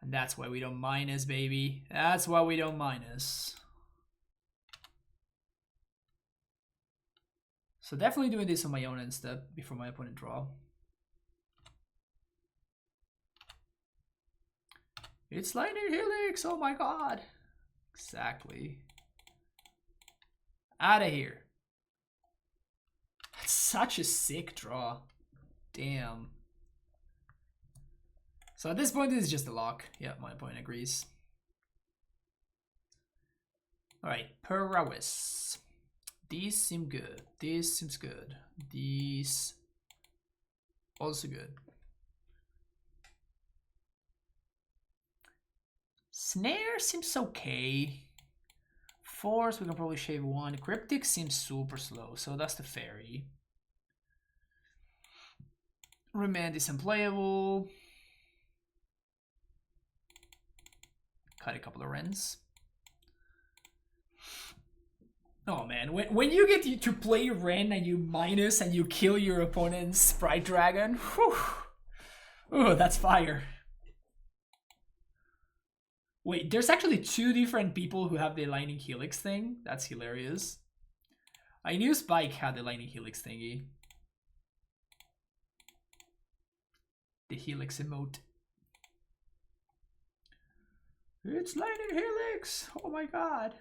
And that's why we don't minus, baby. That's why we don't minus. So definitely doing this on my own end step before my opponent draw. It's Lightning Helix, oh my god. Exactly. Out of here. That's such a sick draw. Damn. So at this point, this is just a lock. Yeah, my opponent agrees. Alright, Prowess. These seem good. This seems good. These also good. Snare seems okay. Force, we can probably shave one. Cryptic seems super slow, so that's the fairy. Remand is unplayable. Cut a couple of Rens. Oh man, when you get to play Ren and you minus and you kill your opponent's Sprite Dragon, whew. Oh, that's fire. Wait, there's actually two different people who have the Lightning Helix thing. That's hilarious. I knew Spike had the Lightning Helix thingy. The Helix emote. It's Lightning Helix! Oh my god.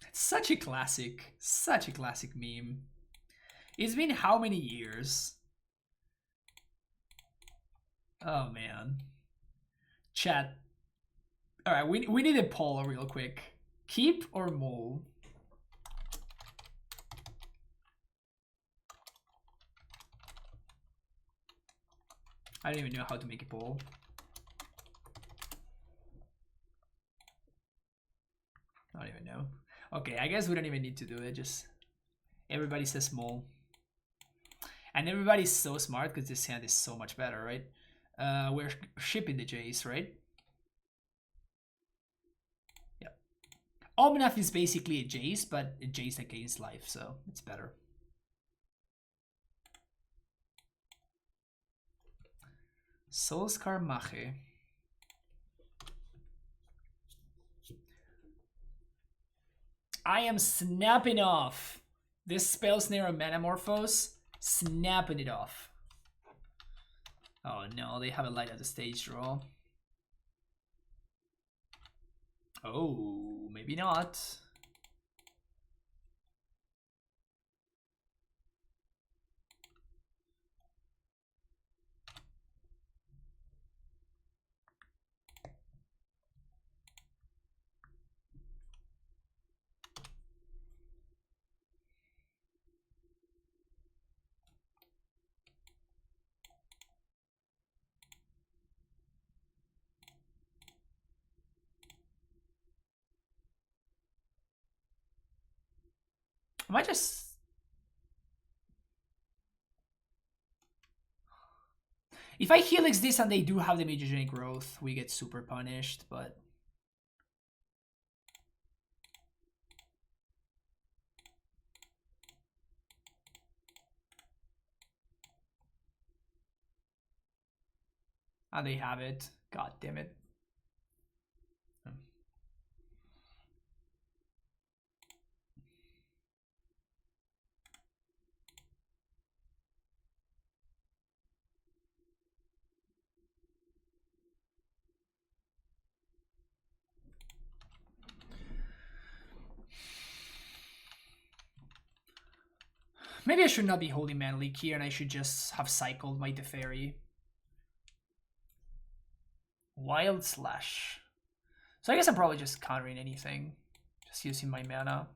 It's such a classic meme. It's been how many years? Oh man. Chat. Alright, we need a poll real quick. Keep or mole? I don't even know how to make a poll. I don't even know. Okay, I guess we don't even need to do it. Just everybody says mole. And everybody's so smart because this hand is so much better, right? We're shipping the Jace, right? Yeah. Omnath is basically a Jace, but a Jace that gains life, so it's better. Soulscar Mache. I am snapping off this Spell Snare and Metamorphose. Snapping it off. Oh no, they have a light at the stage draw. Oh, maybe not. I might just... If I helix this and they do have the mutagenic growth, we get super punished, but... And they have it. God damn it. Maybe I should not be holding Mana Leak here and I should just have cycled my Teferi. Wild Slash. So I guess I'm probably just countering anything. Just using my mana.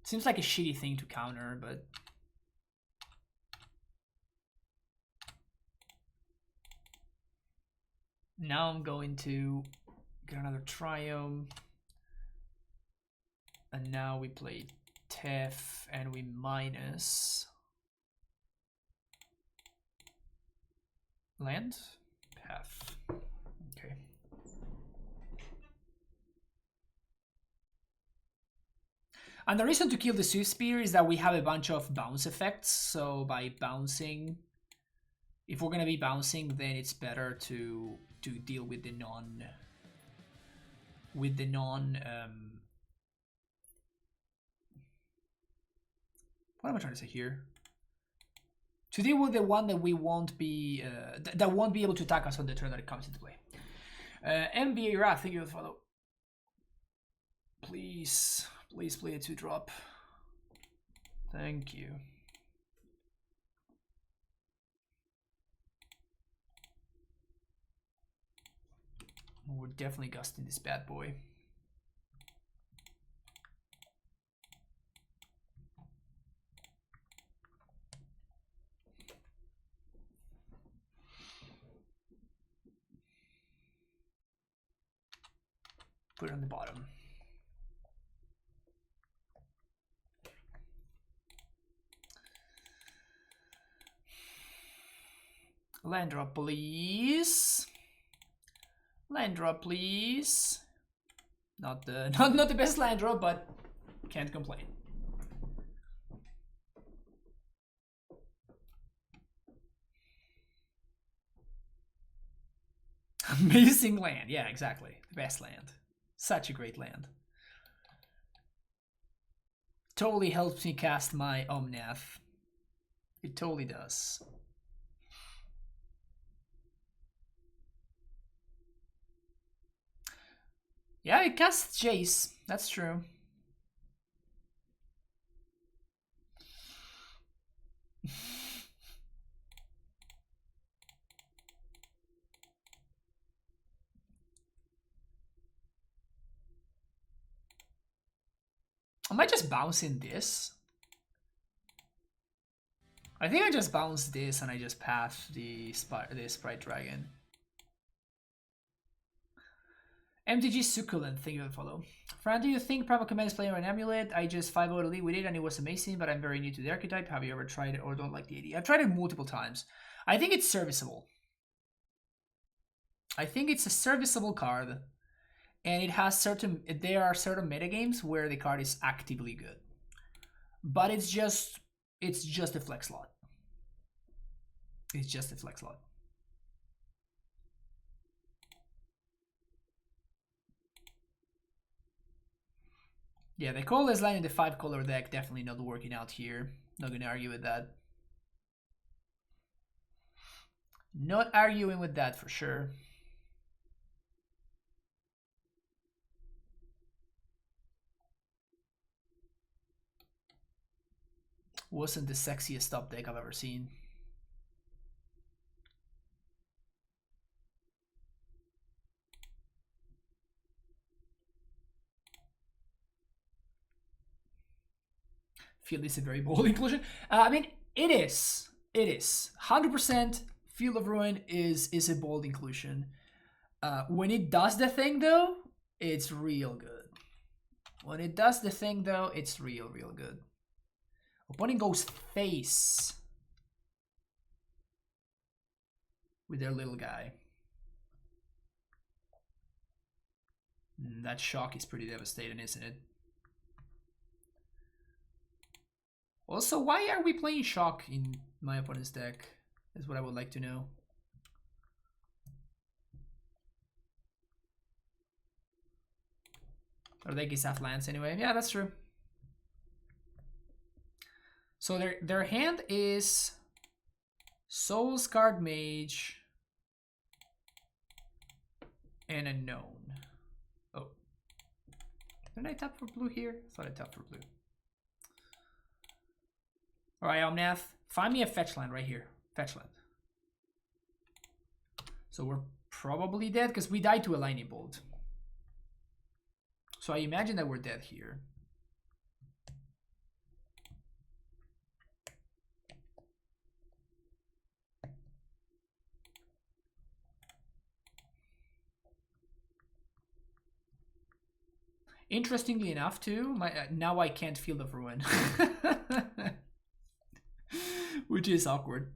Seems like a shitty thing to counter, but... Now I'm going to get another Triumph. And now we play Tef and we minus... Land? Path. Okay. And the reason to kill the Swift Spear is that we have a bunch of bounce effects. So by bouncing, if we're gonna be bouncing, then it's better to deal with the non what am I trying to say here? To deal with the one that we won't be that won't be able to attack us on the turn that it comes into play. NBA Wrath, thank you for the follow. Please, please play a 2-drop. Thank you. We're definitely gusting this bad boy. Put it on the bottom. Land drop, please. Land drop, please. Not the not the best land drop, but can't complain. Amazing land, yeah, exactly. The best land. Such a great land. Totally helps me cast my Omnath. It totally does. Yeah, it casts Jace. That's true. Am I just bouncing this? I think I just bounce this and I just path the Sprite Dragon. MTG Succulent, thank you for the follow. Fran, do you think Primal Command is playing on AmuLIT? I just 5-0 Elite with it and it was amazing, but I'm very new to the archetype. Have you ever tried it or don't like the AD? I've tried it multiple times. I think it's serviceable. I think it's a serviceable card. And it has there are certain metagames where the card is actively good. But it's just a flex slot. It's just a flex slot. Yeah, the colorless line in the 5-color deck definitely not working out here. Not gonna argue with that. Not arguing with that for sure. Wasn't the sexiest top deck I've ever seen. Field is a very bold inclusion. I mean, it is. It is. 100% Field of Ruin is a bold inclusion. When it does the thing, though, it's real good. When it does the thing, though, it's real good. Opponent goes face with their little guy. That shock is pretty devastating, isn't it? Also, why are we playing shock in my opponent's deck? Is what I would like to know. Our deck is half lands anyway. Yeah, that's true. So their hand is Soul's Guard Mage and Unknown. Oh. Didn't I tap for blue here? I thought I tapped for blue. Alright, Omnath. Find me a fetch land right here. Fetch land. So we're probably dead because we died to a lightning bolt. So I imagine that we're dead here. Interestingly enough, too, now I can't Field of Ruin. Which is awkward.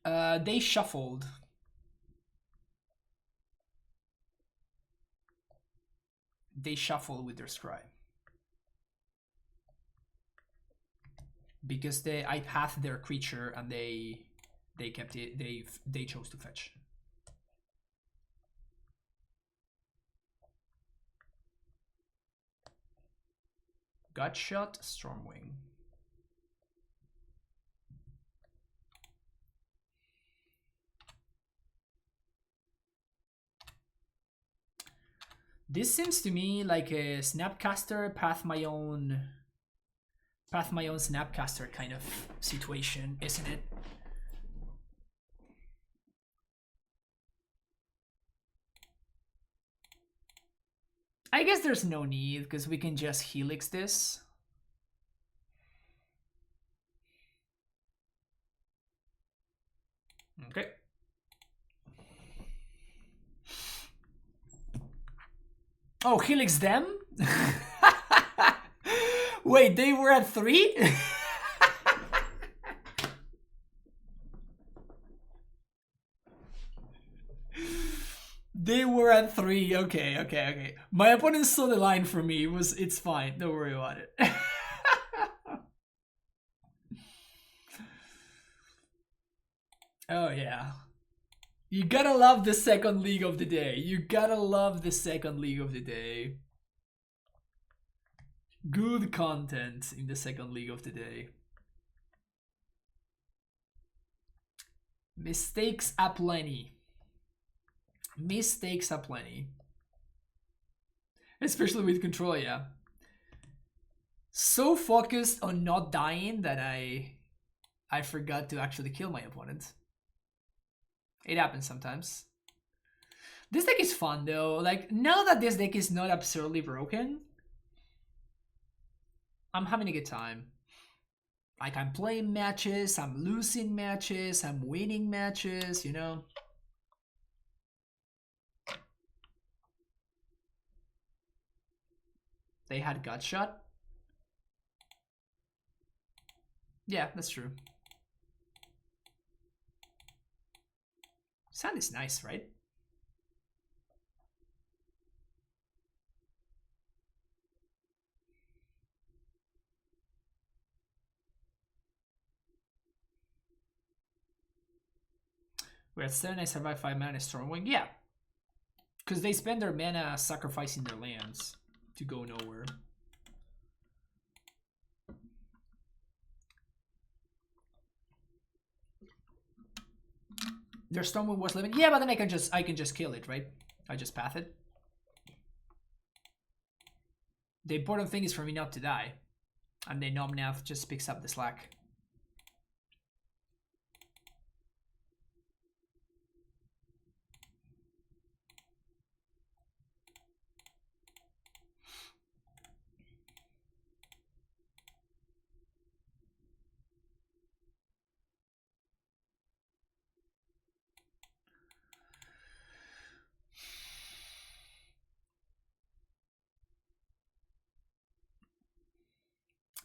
They shuffled. They shuffle with their scribe. Because I pathed their creature and they kept it, they chose to fetch. Gutshot, Stormwing. This seems to me like a Snapcaster, path my own Snapcaster kind of situation, isn't it? I guess there's no need because we can just Helix this. Okay. Oh, Helix them? Wait, they were at 3? They were at 3. Okay. My opponent saw the line for me. It's fine. Don't worry about it. Oh yeah. You gotta love the second league of the day. You gotta love the second league of the day. Good content in the second league of the day. Mistakes aplenty. Mistakes aplenty. Especially with control, yeah. So focused on not dying that I forgot to actually kill my opponent. It happens sometimes. This deck is fun though. Like, now that this deck is not absurdly broken, I'm having a good time. Like, I'm playing matches, I'm losing matches, I'm winning matches, you know? They had Gutshot. Yeah, that's true. Sand is nice, right? We're at 7, I survive 5 mana Stormwing. Yeah. Because they spend their mana sacrificing their lands to go nowhere. Their Stormwind was living. Yeah, but then I can just kill it, right? I just path it. The important thing is for me not to die. And then Omnath just picks up the slack.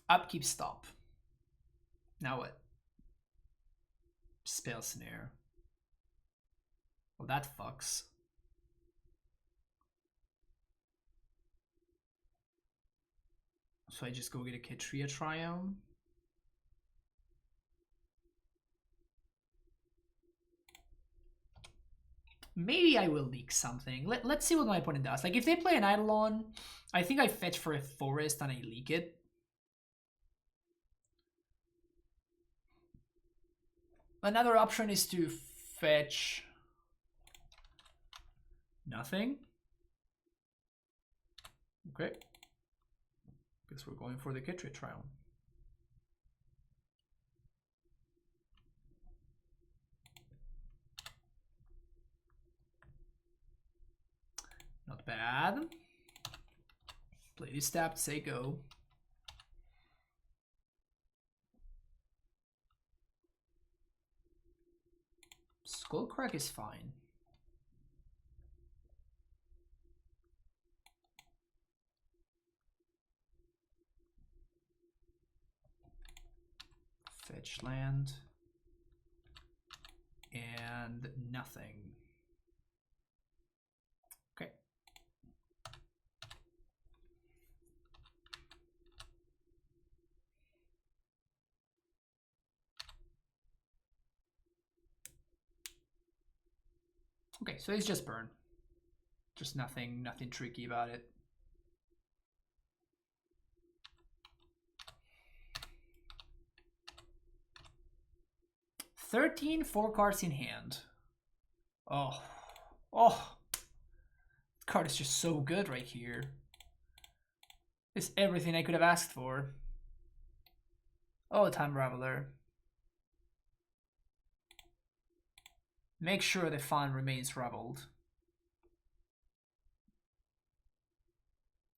Upkeep, stop. Now what? Spell snare. Well, that fucks. So I just go get a Ketria Triome. Maybe I will leak something. Let's see what my opponent does. Like, if they play an Eidolon, I think I fetch for a forest and I leak it. Another option is to fetch nothing. Okay. Guess we're going for the Ketria Triome. Not bad. Play this tap, say go. Skullcrack is fine. Fetch land. And nothing. Okay. Okay, so it's just burn. Just nothing tricky about it. $13, 4 cards in hand. Oh, this card is just so good right here. It's everything I could have asked for. Oh, Time Raveler. Make sure the fun remains raveled.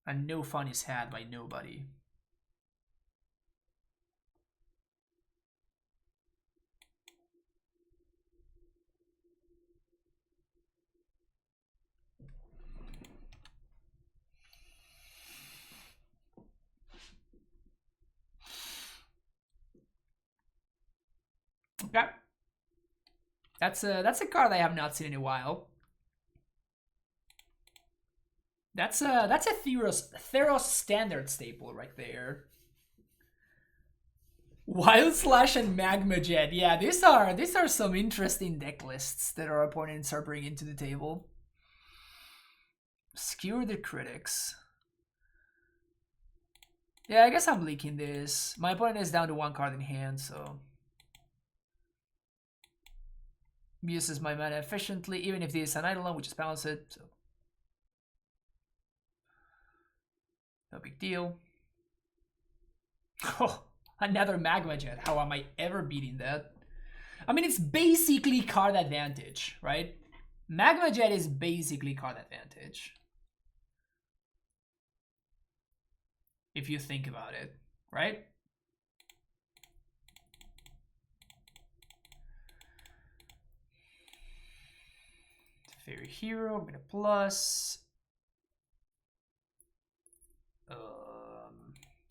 And no fun is had by nobody. Okay. That's a card I have not seen in a while. That's a Theros standard staple right there. Wild Slash and Magma Jet. Yeah, these are some interesting deck lists that our opponents are bringing to the table. Skewer the critics. Yeah, I guess I'm leaking this. My opponent is down to 1 card in hand, so uses my mana efficiently, even if this is an Eidolon, we just bounce it. So no big deal. Oh, another Magma Jet. How am I ever beating that? I mean, it's basically card advantage, right? Magma Jet is basically card advantage. If you think about it, right? Fairy Hero, I'm gonna plus.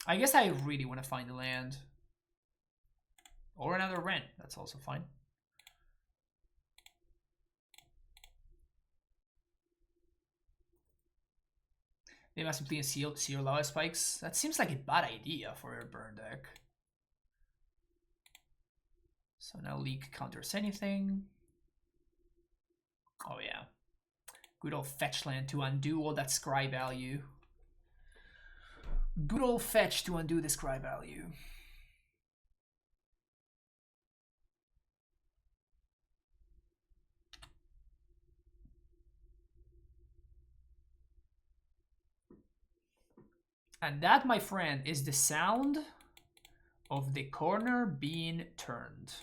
I guess I really want to find a land. Or another Wren, that's also fine. They must be playing Seer Lava Spikes. That seems like a bad idea for a burn deck. So now Leak counters anything. Oh yeah. Good old fetch land to undo all that scry value. Good old fetch to undo the scry value. And that, my friend, is the sound of the corner being turned.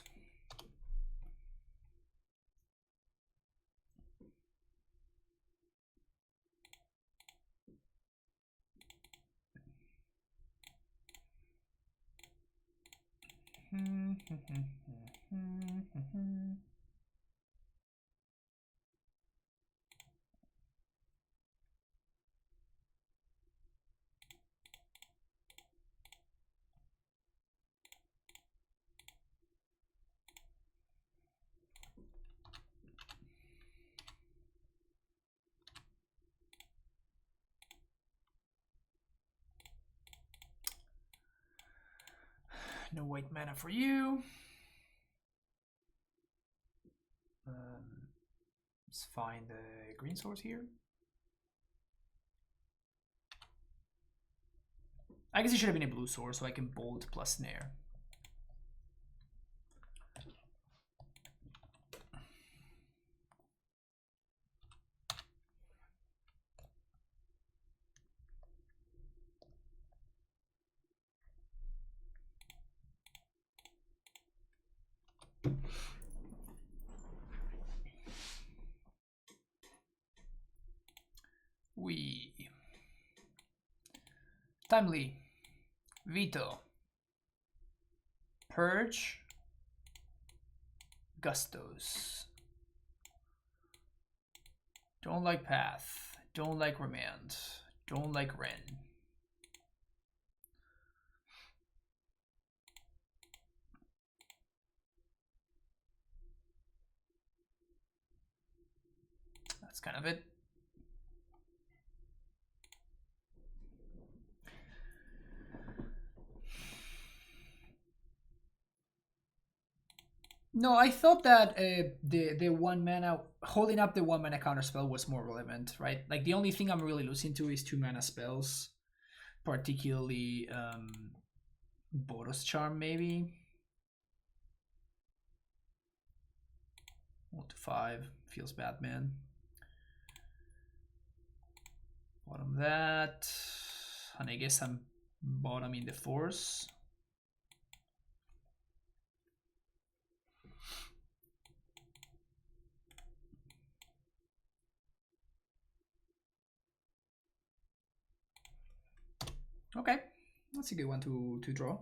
No white mana for you. Let's find the green source here. I guess it should have been a blue source so I can bold plus snare. Timely, Veto, Purge, Gustos. Don't like Path, don't like Remand, don't like Ren. That's kind of it. No, I thought that the 1 mana, holding up the 1 mana counter spell was more relevant, right? Like the only thing I'm really losing to is 2 mana spells, particularly Boros Charm maybe. 1 to 5 feels bad, man. Bottom that, and I guess I'm bottoming the Force. Okay, that's a good one to draw.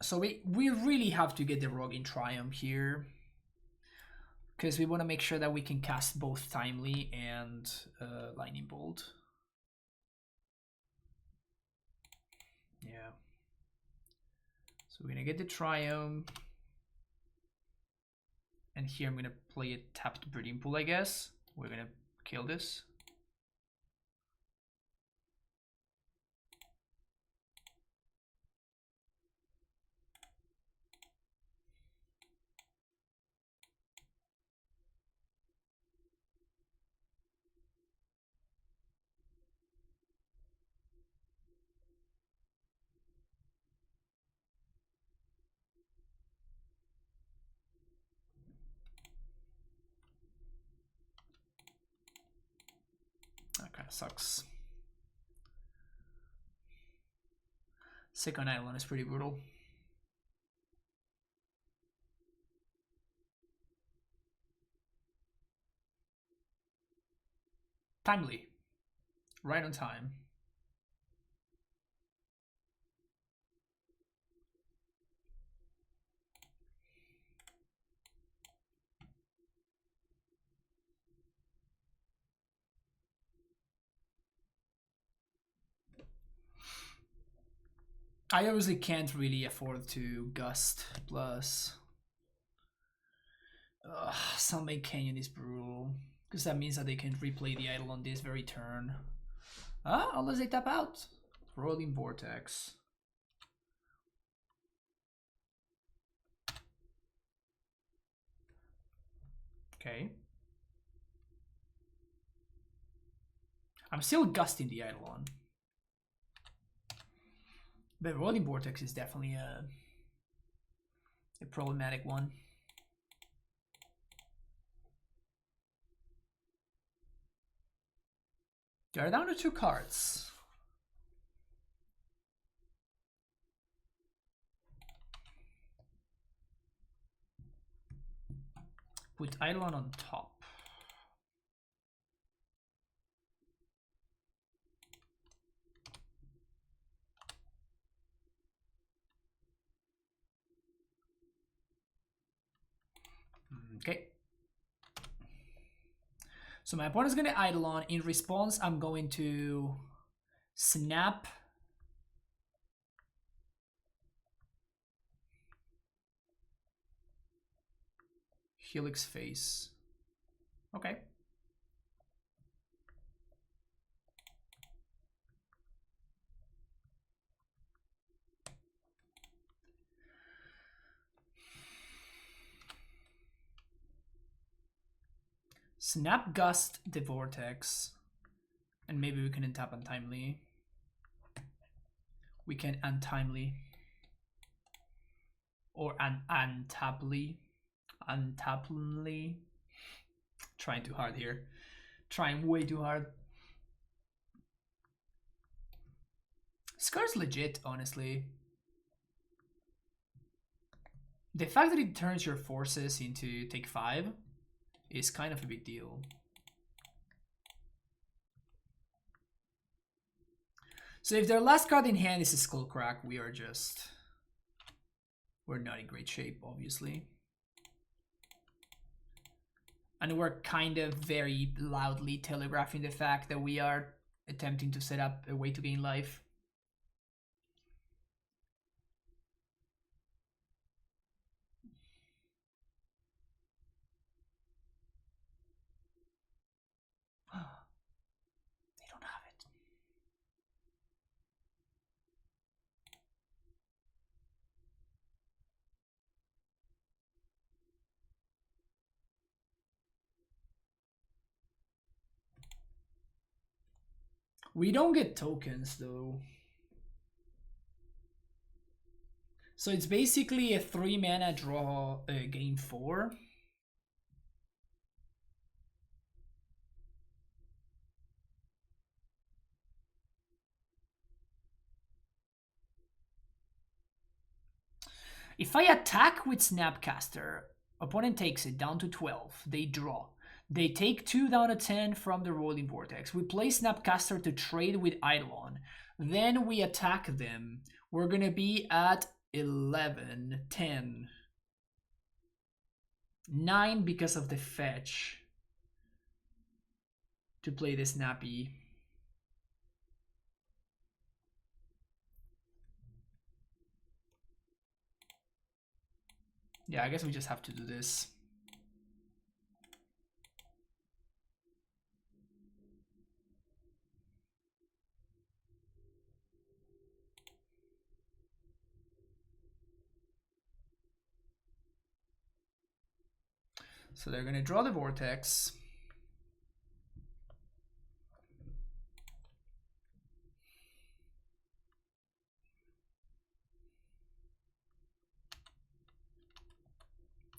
So we really have to get the Rogue in Triumph here, because we want to make sure that we can cast both Timely and Lightning Bolt. Yeah. So we're gonna get the Triumph. And here I'm gonna play a tapped Breeding Pool, I guess. We're gonna kill this. That kind of sucks. Second Island is pretty brutal. Timely. Right on time. I obviously can't really afford to Gust plus. Sunbake Canyon is brutal, because that means that they can replay the idol on this very turn. Unless they tap out. Rolling Vortex. Okay. I'm still gusting the Eidolon. But Rolling Vortex is definitely a problematic one. They're down to 2 cards. Put Eidolon on top. Okay. So my opponent's going to Eidolon. In response, I'm going to snap. Helix Face. Okay. Snap Gust the Vortex. And maybe we can untap Untimely. We can Untimely. Or Untaply. Untaply. Trying too hard here. Trying way too hard. Scar's legit, honestly. The fact that it turns your forces into take 5 is kind of a big deal. So if their last card in hand is a Skullcrack, we're not in great shape, obviously. And we're kind of very loudly telegraphing the fact that we are attempting to set up a way to gain life. They don't have it. We don't get tokens though. So it's basically a 3 mana draw game 4. If I attack with Snapcaster, opponent takes it down to 12. They draw. They take 2 down to 10 from the Rolling Vortex. We play Snapcaster to trade with Eidolon. Then we attack them. We're going to be at 11, 10. 9 because of the fetch. To play the Snappy. Yeah, I guess we just have to do this. So they're going to draw the Vortex.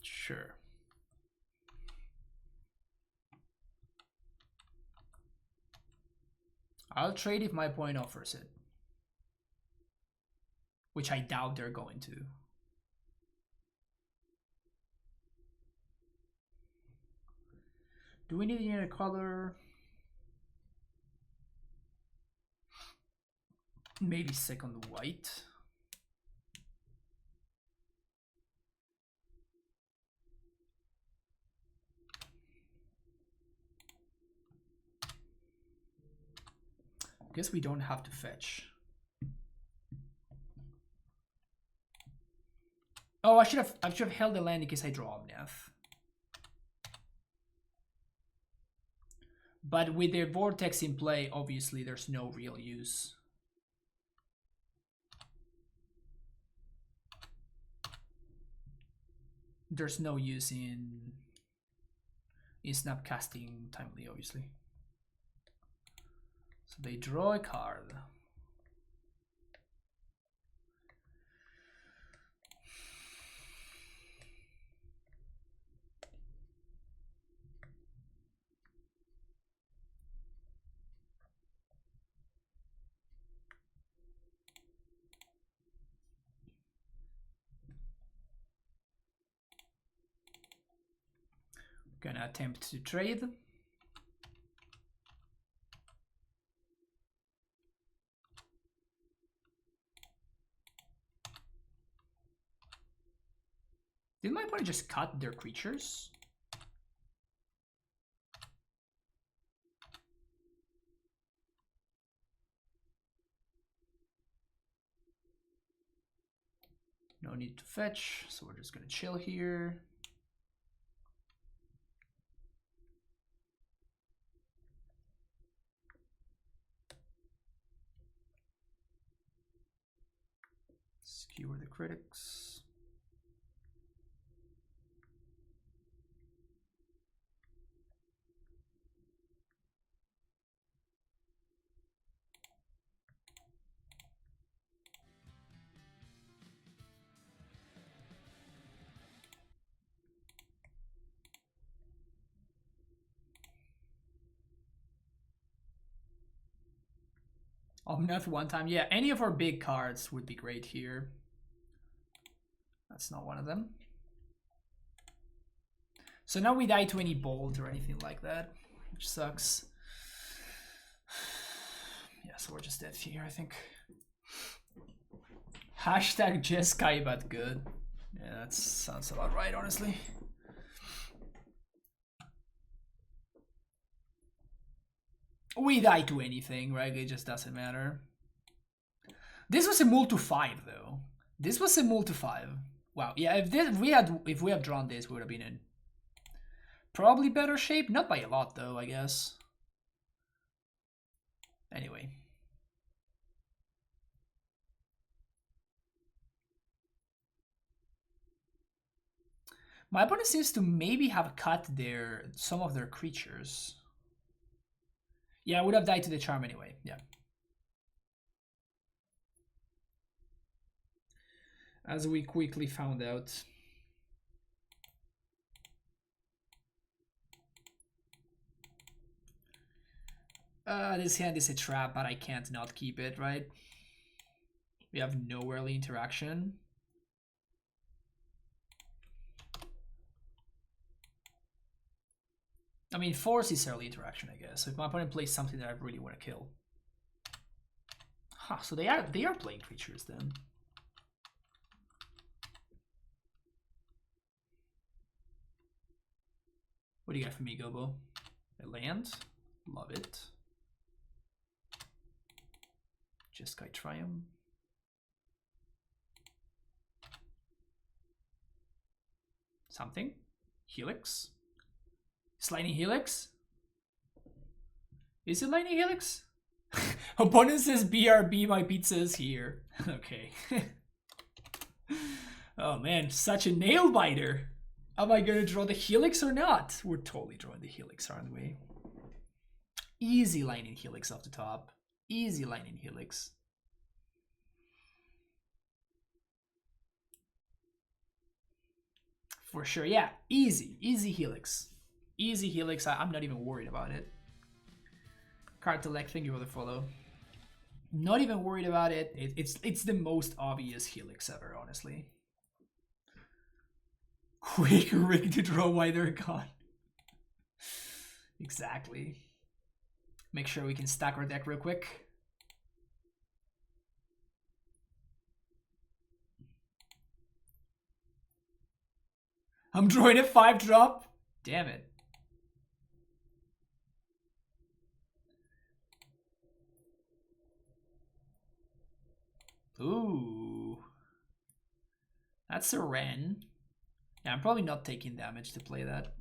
Sure. I'll trade if my point offers it. Which I doubt they're going to. Do we need any other color? Maybe second white. Guess we don't have to fetch. Oh, I should have held the land in case I draw Omnath. But with their Vortex in play, obviously there's no real use. There's no use in Snapcasting Timely, obviously. So they draw a card. Gonna attempt to trade. Did my opponent just cut their creatures? No need to fetch, so we're just gonna chill here. Skewer the critics. Omnath one time. Yeah, any of our big cards would be great here. That's not one of them. So now we die to any bolt or anything like that, which sucks. Yeah, so we're just dead here, I think. Hashtag Jeskai, but good. Yeah, that sounds about right, honestly. We die to anything, right? It just doesn't matter. This was a mull to 5, though. This was a mull to 5. Wow, yeah, if we had drawn this, we would have been in probably better shape. Not by a lot, though, I guess. Anyway. My opponent seems to maybe have cut some of their creatures. Yeah, I would have died to the charm anyway, yeah. As we quickly found out. This hand is a trap, but I can't not keep it, right? We have no early interaction. I mean, force is early interaction, I guess. So if my opponent plays something that I really want to kill. Huh, so they are playing creatures then. What do you got for me, Gobo? A land? Love it. Jeskai Triumph. Something? Helix? It's Lightning Helix? Is it Lightning Helix? Opponent says BRB, my pizza is here. Okay. Oh man, such a nail biter. Am I gonna draw the Helix or not? We're totally drawing the Helix, aren't we? Easy Lightning Helix off the top. Easy Lightning Helix. For sure, yeah. Easy Helix. Easy Helix, I'm not even worried about it. Cartelec, thank you for the follow. Not even worried about it. It's the most obvious Helix ever, honestly. Quick rig to draw why they're gone. Exactly. Make sure we can stack our deck real quick. I'm drawing a 5-drop. Damn it. Ooh. That's a Ren. Yeah, I'm probably not taking damage to play that.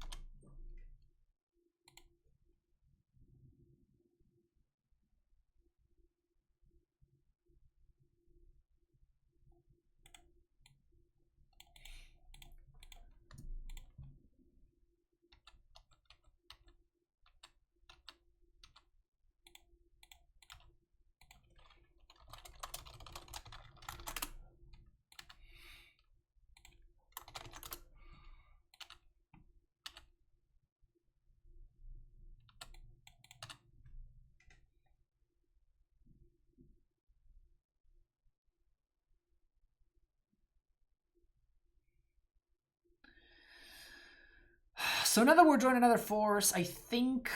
So now that we're drawing another force, I think...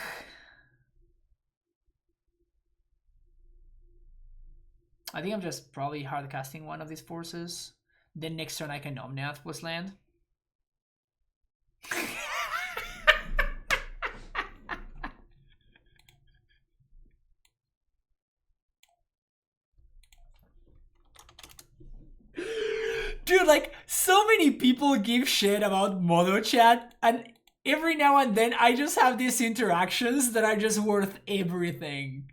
I'm just probably hard casting one of these forces. Then next turn I can Omnath plus land. Dude, like, so many people give shit about Mono Chat, and every now and then I just have these interactions that are just worth everything.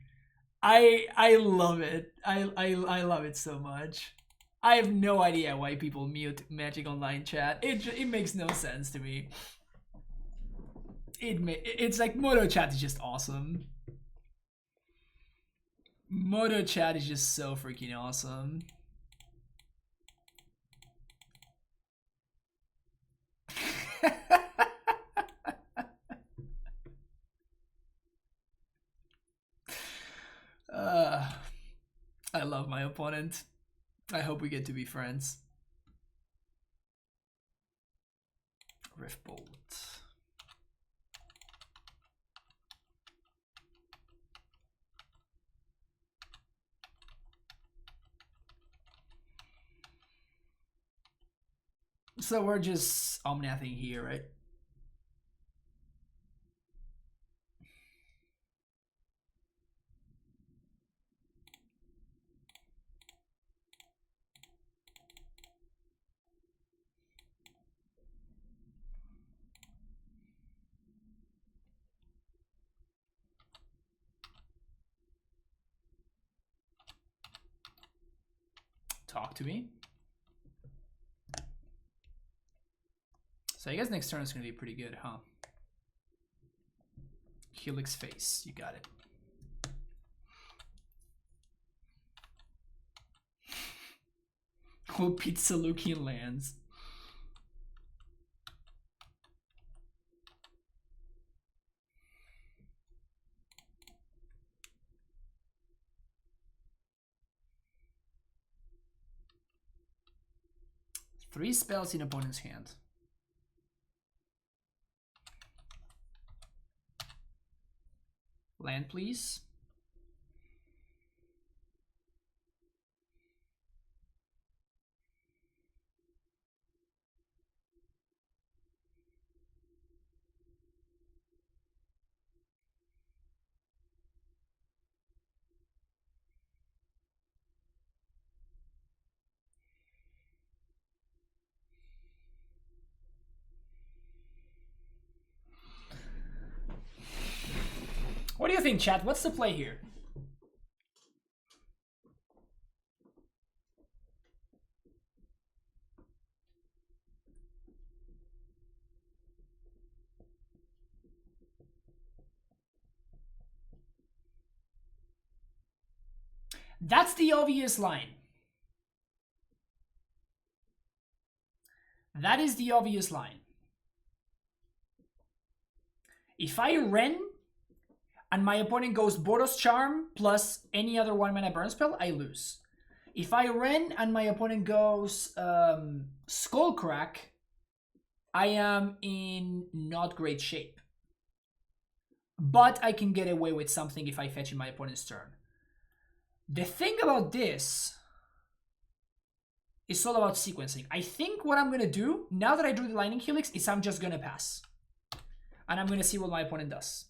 I love it. I love it so much. I have no idea why people mute Magic Online chat. It makes no sense to me. It's like Moto chat is just awesome. Moto chat is just so freaking awesome. I love my opponent. I hope we get to be friends. Riftbolt. So we're just omnathing here, right? Talk to me. So I guess next turn is going to be pretty good, huh? Helix face, you got it. Oh, Pizza Lucian lands. Three spells in opponent's hand. Land, please. What do you think, chat? What's the play here? That's the obvious line. That is the obvious line. If I Ren and my opponent goes Boros Charm plus any other 1-mana burn spell, I lose. If I Ren and my opponent goes Skullcrack, I am in not great shape. But I can get away with something if I fetch in my opponent's turn. The thing about this is all about sequencing. I think what I'm going to do, now that I drew the Lightning Helix, is I'm just going to pass. And I'm going to see what my opponent does.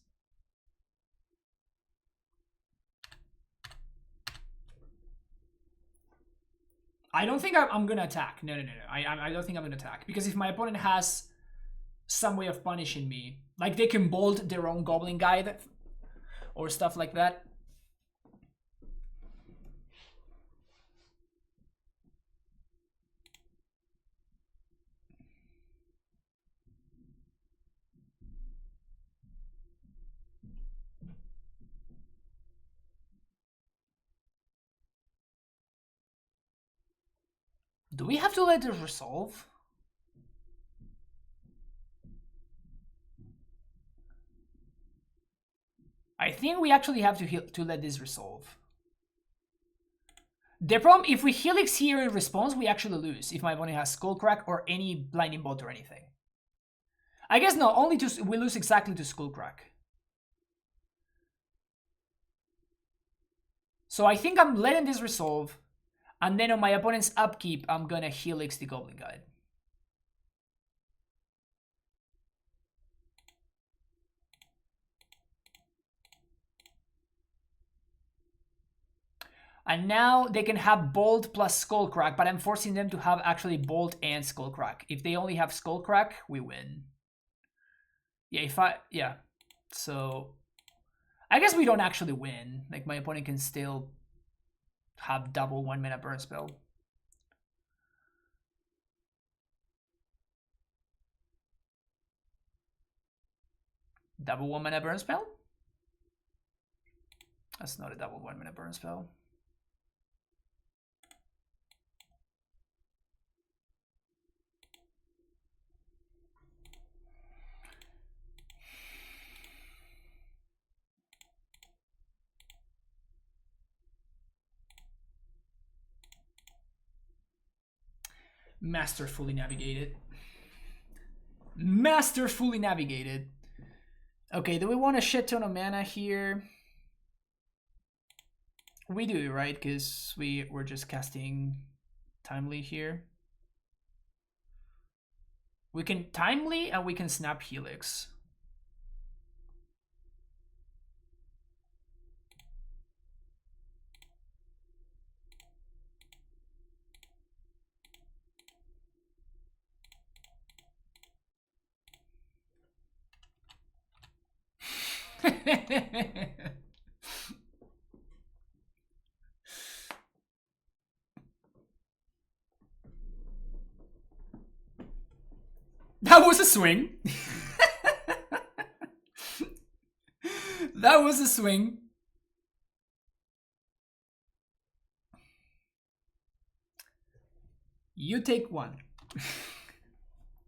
I don't think I'm going to attack. No. I don't think I'm going to attack. Because if my opponent has some way of punishing me, like they can bolt their own Goblin Guide or stuff like that. Do we have to let it resolve? I think we actually have to let this resolve. The problem, if we Helix here in response, we actually lose if my opponent has Skullcrack or any Blinding Bolt or anything. I guess no, only to we lose exactly to Skullcrack. So I think I'm letting this resolve, and then on my opponent's upkeep, I'm gonna Helix the Goblin Guide. And now they can have Bolt plus Skullcrack, but I'm forcing them to have actually Bolt and Skullcrack. If they only have Skullcrack, we win. Yeah, so I guess we don't actually win. Like my opponent can still have double 1-mana burn spell. Double 1 mana burn spell? That's not a double 1 mana burn spell. Masterfully navigated. Masterfully navigated. Okay, do we want a shit ton of mana here? We do, right? Because we're just casting Timely here. We can Timely and we can snap Helix. That was a swing. That was a swing. You take one.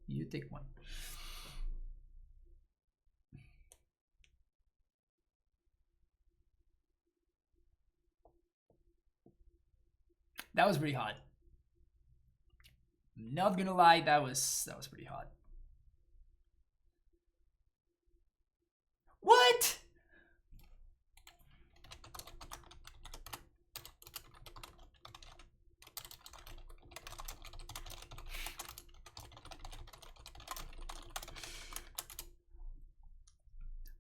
You take one. That was pretty hot. Not gonna lie, that was pretty hot. What?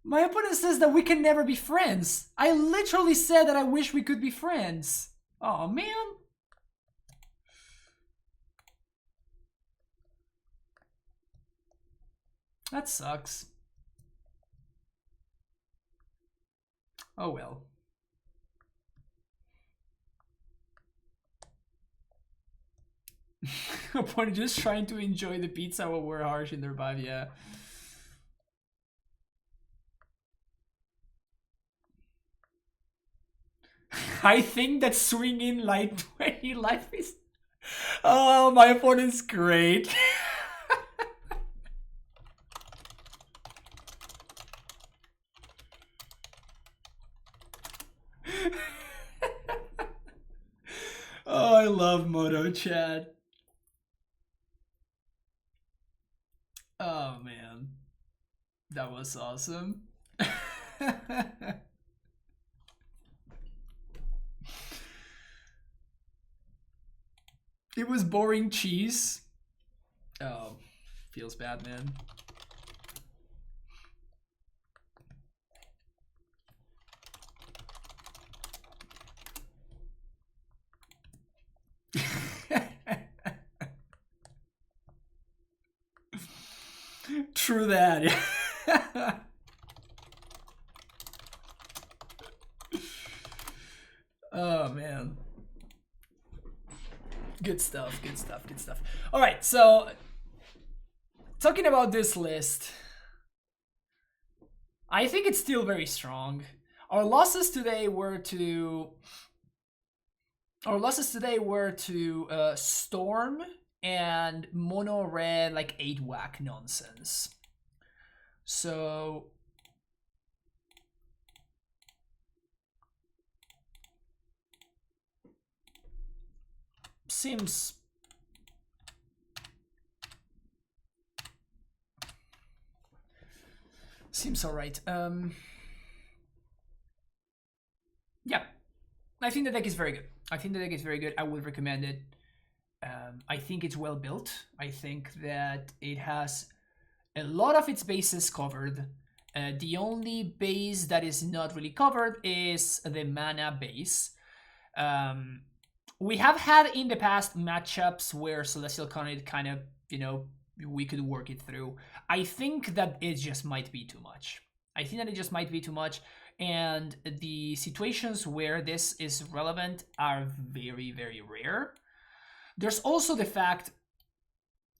My opponent says that we can never be friends. I literally said that I wish we could be friends. Oh man. That sucks. Oh well. Opponent just trying to enjoy the pizza while we're harsh in their vibe, yeah. I think that swinging like 20 life is... Oh, my opponent's great. Oh, I love Moto chat. Oh man, that was awesome. It was boring cheese. Oh, feels bad, man. True that. Oh man. Good stuff, good stuff, good stuff. All right, so talking about this list, I think it's still very strong. Our losses today were to Storm and mono red like 8 whack nonsense. So seems all right. Yeah, I think the deck is very good. I would recommend it. I think it's well built. I think that it has a lot of its bases covered. The only base that is not really covered is the mana base. We have had in the past matchups where Celestial Conduit kind of, we could work it through. I think that it just might be too much. And the situations where this is relevant are very, very rare. There's also the fact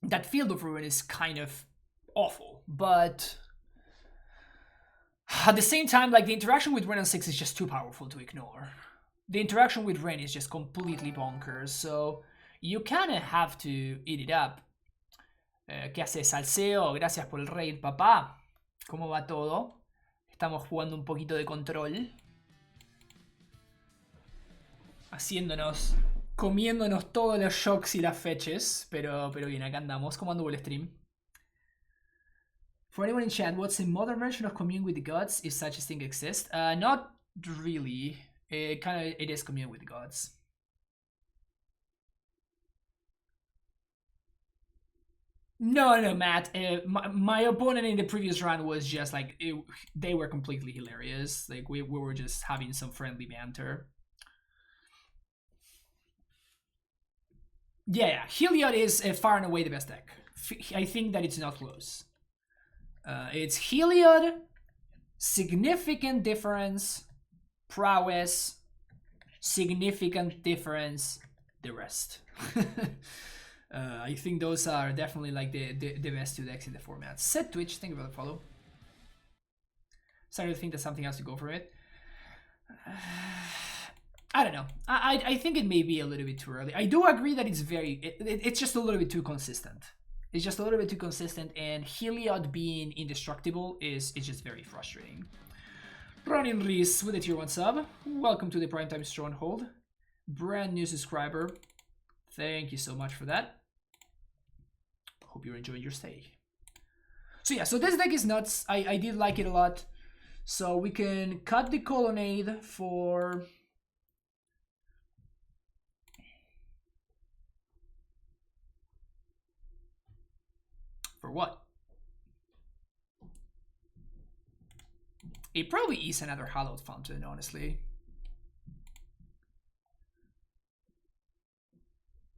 that Field of Ruin is kind of awful, but at the same time, like the interaction with Ren on 6 is just too powerful to ignore. The interaction with Ren is just completely bonkers, so you kind of have to eat it up. ¿Qué hace Salseo? Gracias por el raid, papá. ¿Cómo va todo? Estamos jugando un poquito de control. Comiéndonos todos los shocks y las fetches. Pero bien, acá andamos. ¿Cómo anduvo el stream? For anyone in chat, what's a modern version of Commune with the Gods, if such a thing exists? Not really. It is Commune with the Gods. No, Matt. My opponent in the previous round was just like they were completely hilarious. Like we were just having some friendly banter. Yeah, Heliod is far and away the best deck. I think that it's not close. It's Heliod, significant difference, Prowess, significant difference, the rest. I think those are definitely like the best two decks in the format. Set Twitch, thank you for the follow. Starting to think that something has to go for it. I don't know. I think it may be a little bit too early. I do agree that it's just a little bit too consistent. It's just a little bit too consistent, and Heliod being indestructible is just very frustrating. Ronin Reese with a tier 1 sub. Welcome to the Primetime Stronghold. Brand new subscriber. Thank you so much for that. Hope you're enjoying your stay. So yeah, so this deck is nuts. I did like it a lot. So we can cut the Colonnade for... For what? It probably is another Hallowed Fountain, honestly.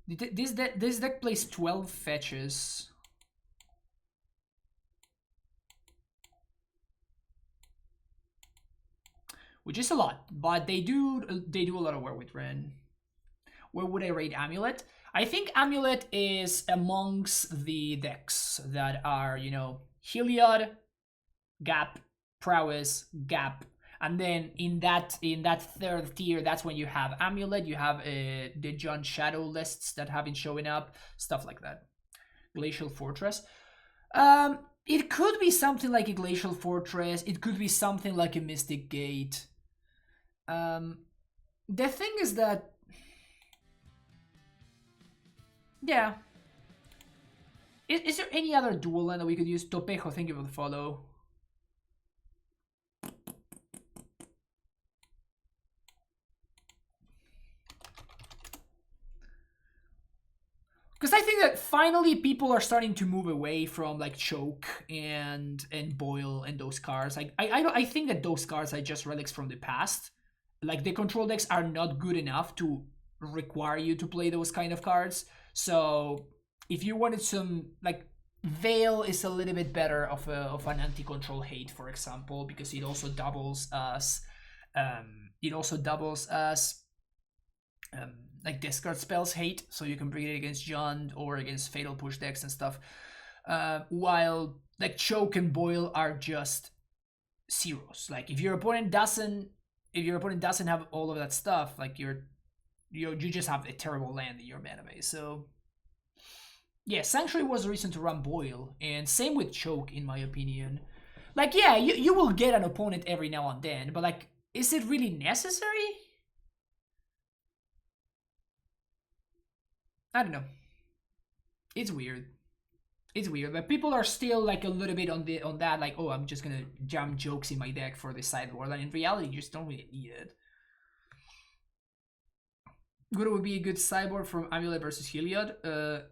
This deck plays 12 fetches. Which is a lot, but they do a lot of work with Ren. Where would I rate AmuLIT? I think AmuLIT is amongst the decks that are, you know, Heliod, Gap, Prowess, Gap, and then in that third tier, that's when you have AmuLIT, you have the John Shadow lists that have been showing up, stuff like that. Glacial Fortress. It could be something like a Glacial Fortress. It could be something like a Mystic Gate. The thing is that, yeah. Is there any other dual land that we could use? Topejo, thank you for the follow. Because I think that finally people are starting to move away from like Choke and Boil and those cards. Like I think that those cards are just relics from the past. Like the control decks are not good enough to require you to play those kind of cards. So if you wanted some, like, Veil is a little bit better of an anti-control hate, for example, because it also doubles as like discard spells hate, so you can bring it against Jund or against Fatal Push decks and stuff. While like Choke and Boil are just zeros. Like if your opponent doesn't have all of that stuff, like you just have a terrible land in your mana base. So yeah, Sanctuary was the reason to run Boil, and same with Choke, in my opinion. Like, yeah, you will get an opponent every now and then, but like, is it really necessary? I don't know. It's weird. It's weird, but people are still like a little bit on that, like, oh, I'm just gonna jam Jokes in my deck for the sideboard, and in reality, you just don't really need it. What would be a good sideboard from AmuLIT versus Heliod?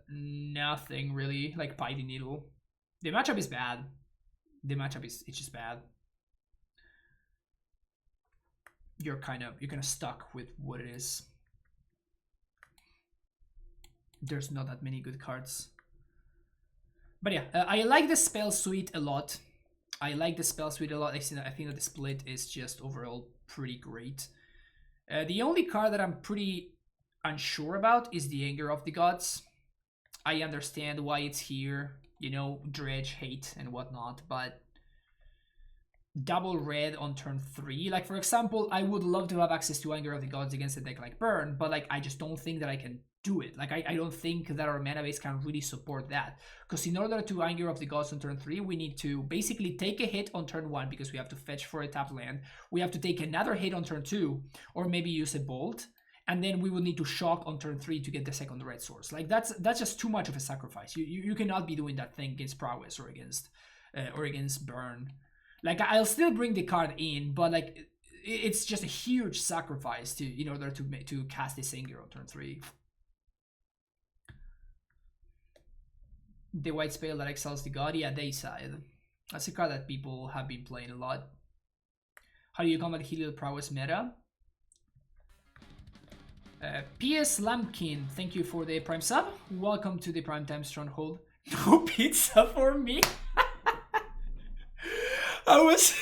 Nothing really. Like Piety Needle. The matchup is bad. It's just bad. You're kind of stuck with what it is. There's not that many good cards. But yeah, I like the spell suite a lot. I think that the split is just overall pretty great. The only card that I'm pretty unsure about is the Anger of the Gods. I understand why it's here, you know, Dredge, hate, and whatnot, but double red on turn 3. Like, for example, I would love to have access to Anger of the Gods against a deck like Burn, but like I just don't think that I can do it. Like, I don't think that our mana base can really support that. Because in order to Anger of the Gods on turn 3, we need to basically take a hit on turn 1 because we have to fetch for a tap land. We have to take another hit on turn 2, or maybe use a Bolt. And then we will need to shock on turn 3 to get the second red source. Like, that's just too much of a sacrifice. You cannot be doing that thing against Prowess or against Burn. Like, I'll still bring the card in, but like it's just a huge sacrifice in order to cast this Anger on turn 3. The white spell that exiles the god, yeah, Dayside. That's a card that people have been playing a lot. How do you combat Helio Prowess meta? PS Lampkin, thank you for the Prime sub. Welcome to the Primetime Stronghold. No pizza for me. I was.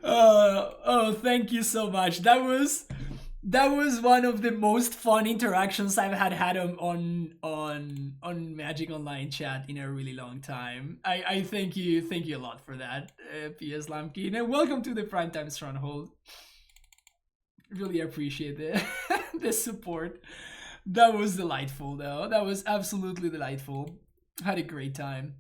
Oh, thank you so much. That was one of the most fun interactions I've had on Magic Online chat in a really long time. I thank you a lot for that, PS Lampkin, and welcome to the Primetime Stronghold. Really appreciate the support. That was delightful, though. That was absolutely delightful. Had a great time.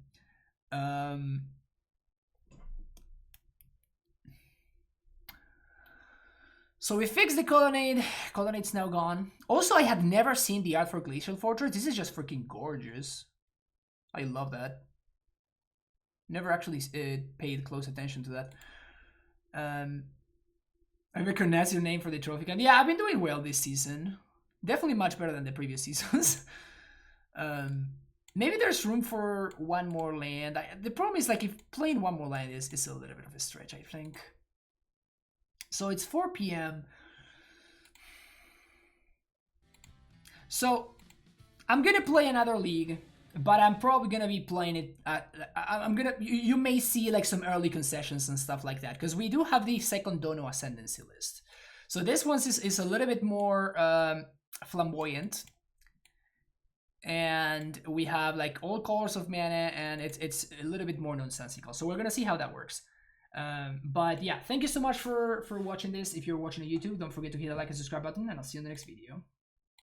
So we fixed the colonnade. Colonnade's now gone. Also, I had never seen the art for Glacial Fortress. This is just freaking gorgeous. I love that. Never actually paid close attention to that. I recognize your name for the trophy card. Yeah, I've been doing well this season. Definitely much better than the previous seasons. Maybe there's room for one more land. The problem is, like, if playing one more land is a little bit of a stretch, I think. So it's 4 p.m. So I'm gonna play another league, but I'm probably gonna be playing it. You may see like some early concessions and stuff like that, because we do have the second Dono Ascendancy list. So this one is a little bit more flamboyant. And we have like all colors of mana, and it's a little bit more nonsensical. So we're gonna see how that works. But yeah, thank you so much for watching this. If you're watching on YouTube, don't forget to hit the like and subscribe button, and I'll see you in the next video.